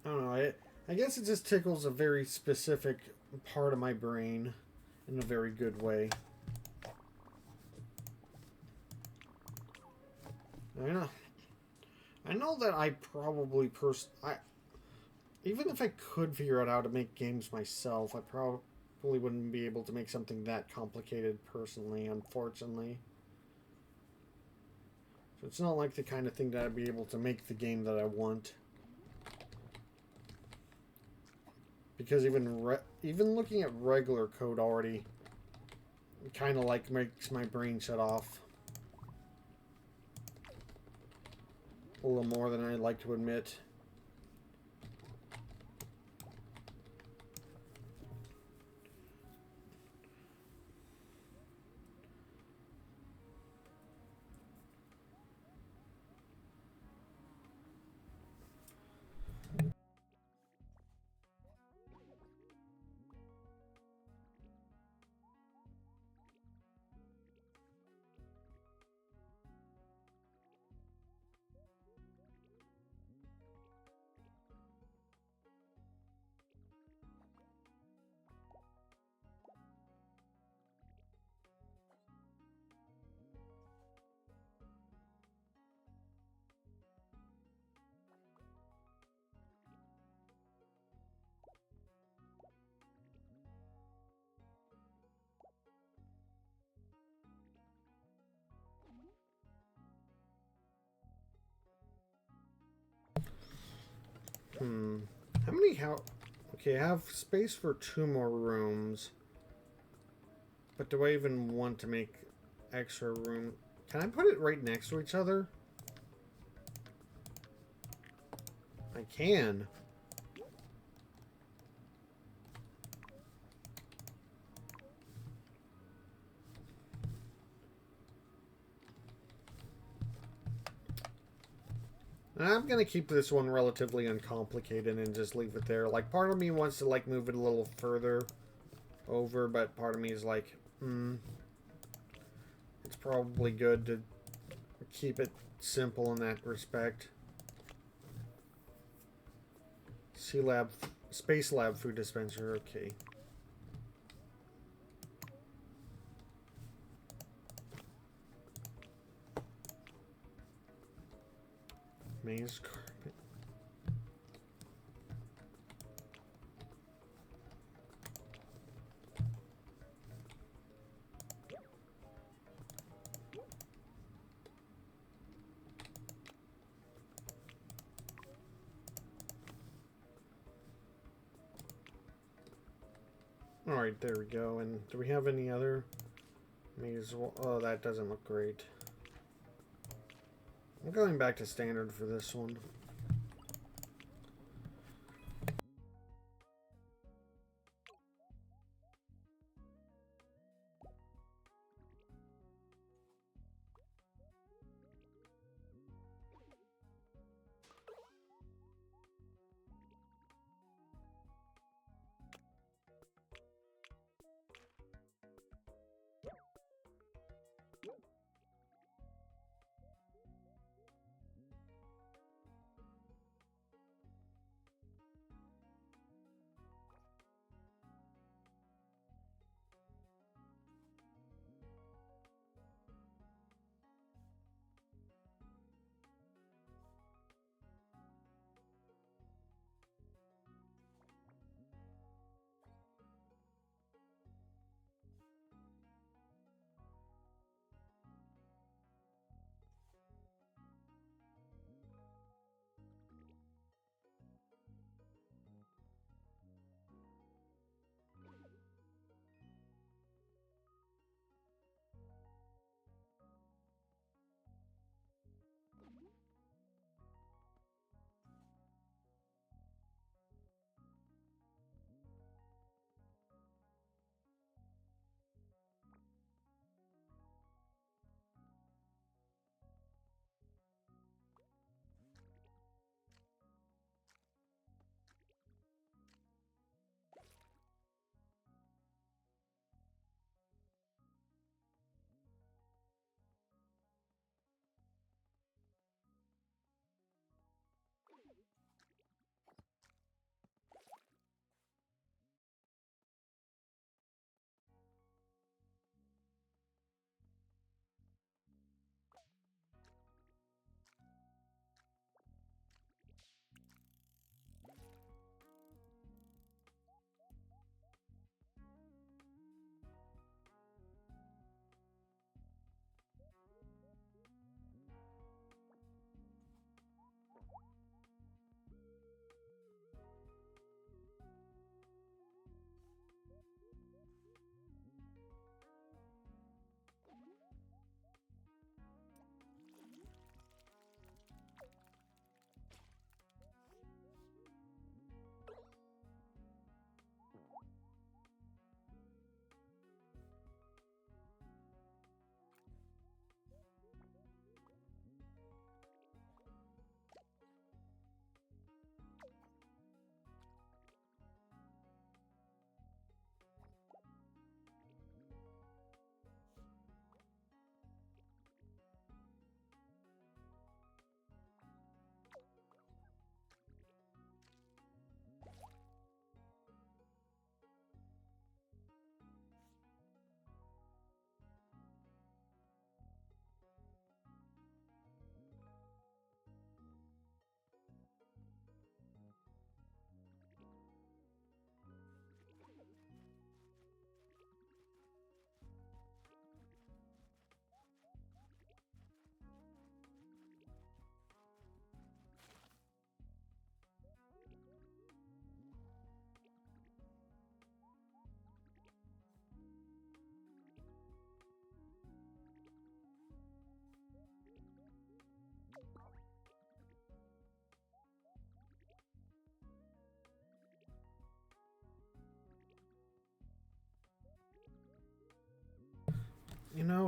I don't know. I guess it just tickles a very specific part of my brain in a very good way. I know that I probably even if I could figure out how to make games myself, I probably wouldn't be able to make something that complicated personally, unfortunately. So it's not like the kind of thing that I'd be able to make the game that I want. Because even looking at regular code already kind of like makes my brain shut off a little more than I'd like to admit. How many okay, I have space for 2 more rooms. But do I even want to make extra room? Can I put it right next to each other? I can. I'm gonna keep this one relatively uncomplicated and just leave it there. Like, part of me wants to, like, move it a little further over, but part of me is like, it's probably good to keep it simple in that respect. Space lab food dispenser, okay. Maze carpet. Alright, there we go. And do we have any other maze? Oh, that doesn't look great. I'm going back to standard for this one.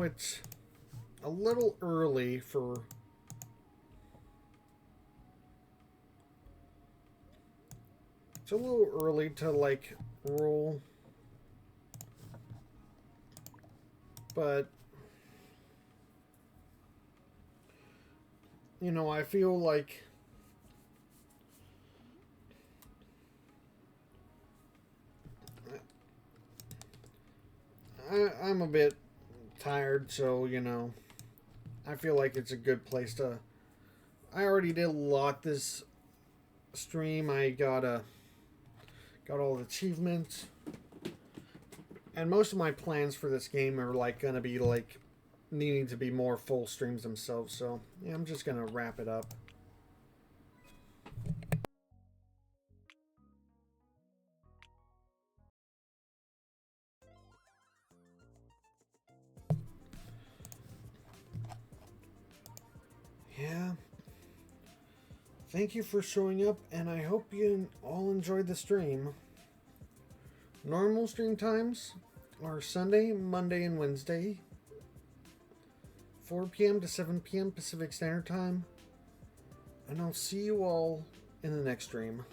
it's a little early for... It's a little early to, like, roll. But, you know, I feel like I'm a bit tired, so, you know, I feel like it's a good place to... I already did a lot this stream. I got all the achievements. And most of my plans for this game are, like, going to be, like, needing to be more full streams themselves. So, yeah, I'm just going to wrap it up. Yeah. Thank you for showing up, and I hope you all enjoyed the stream. Normal stream times are Sunday, Monday, and Wednesday, 4 p.m. to 7 p.m. Pacific Standard Time, and I'll see you all in the next stream.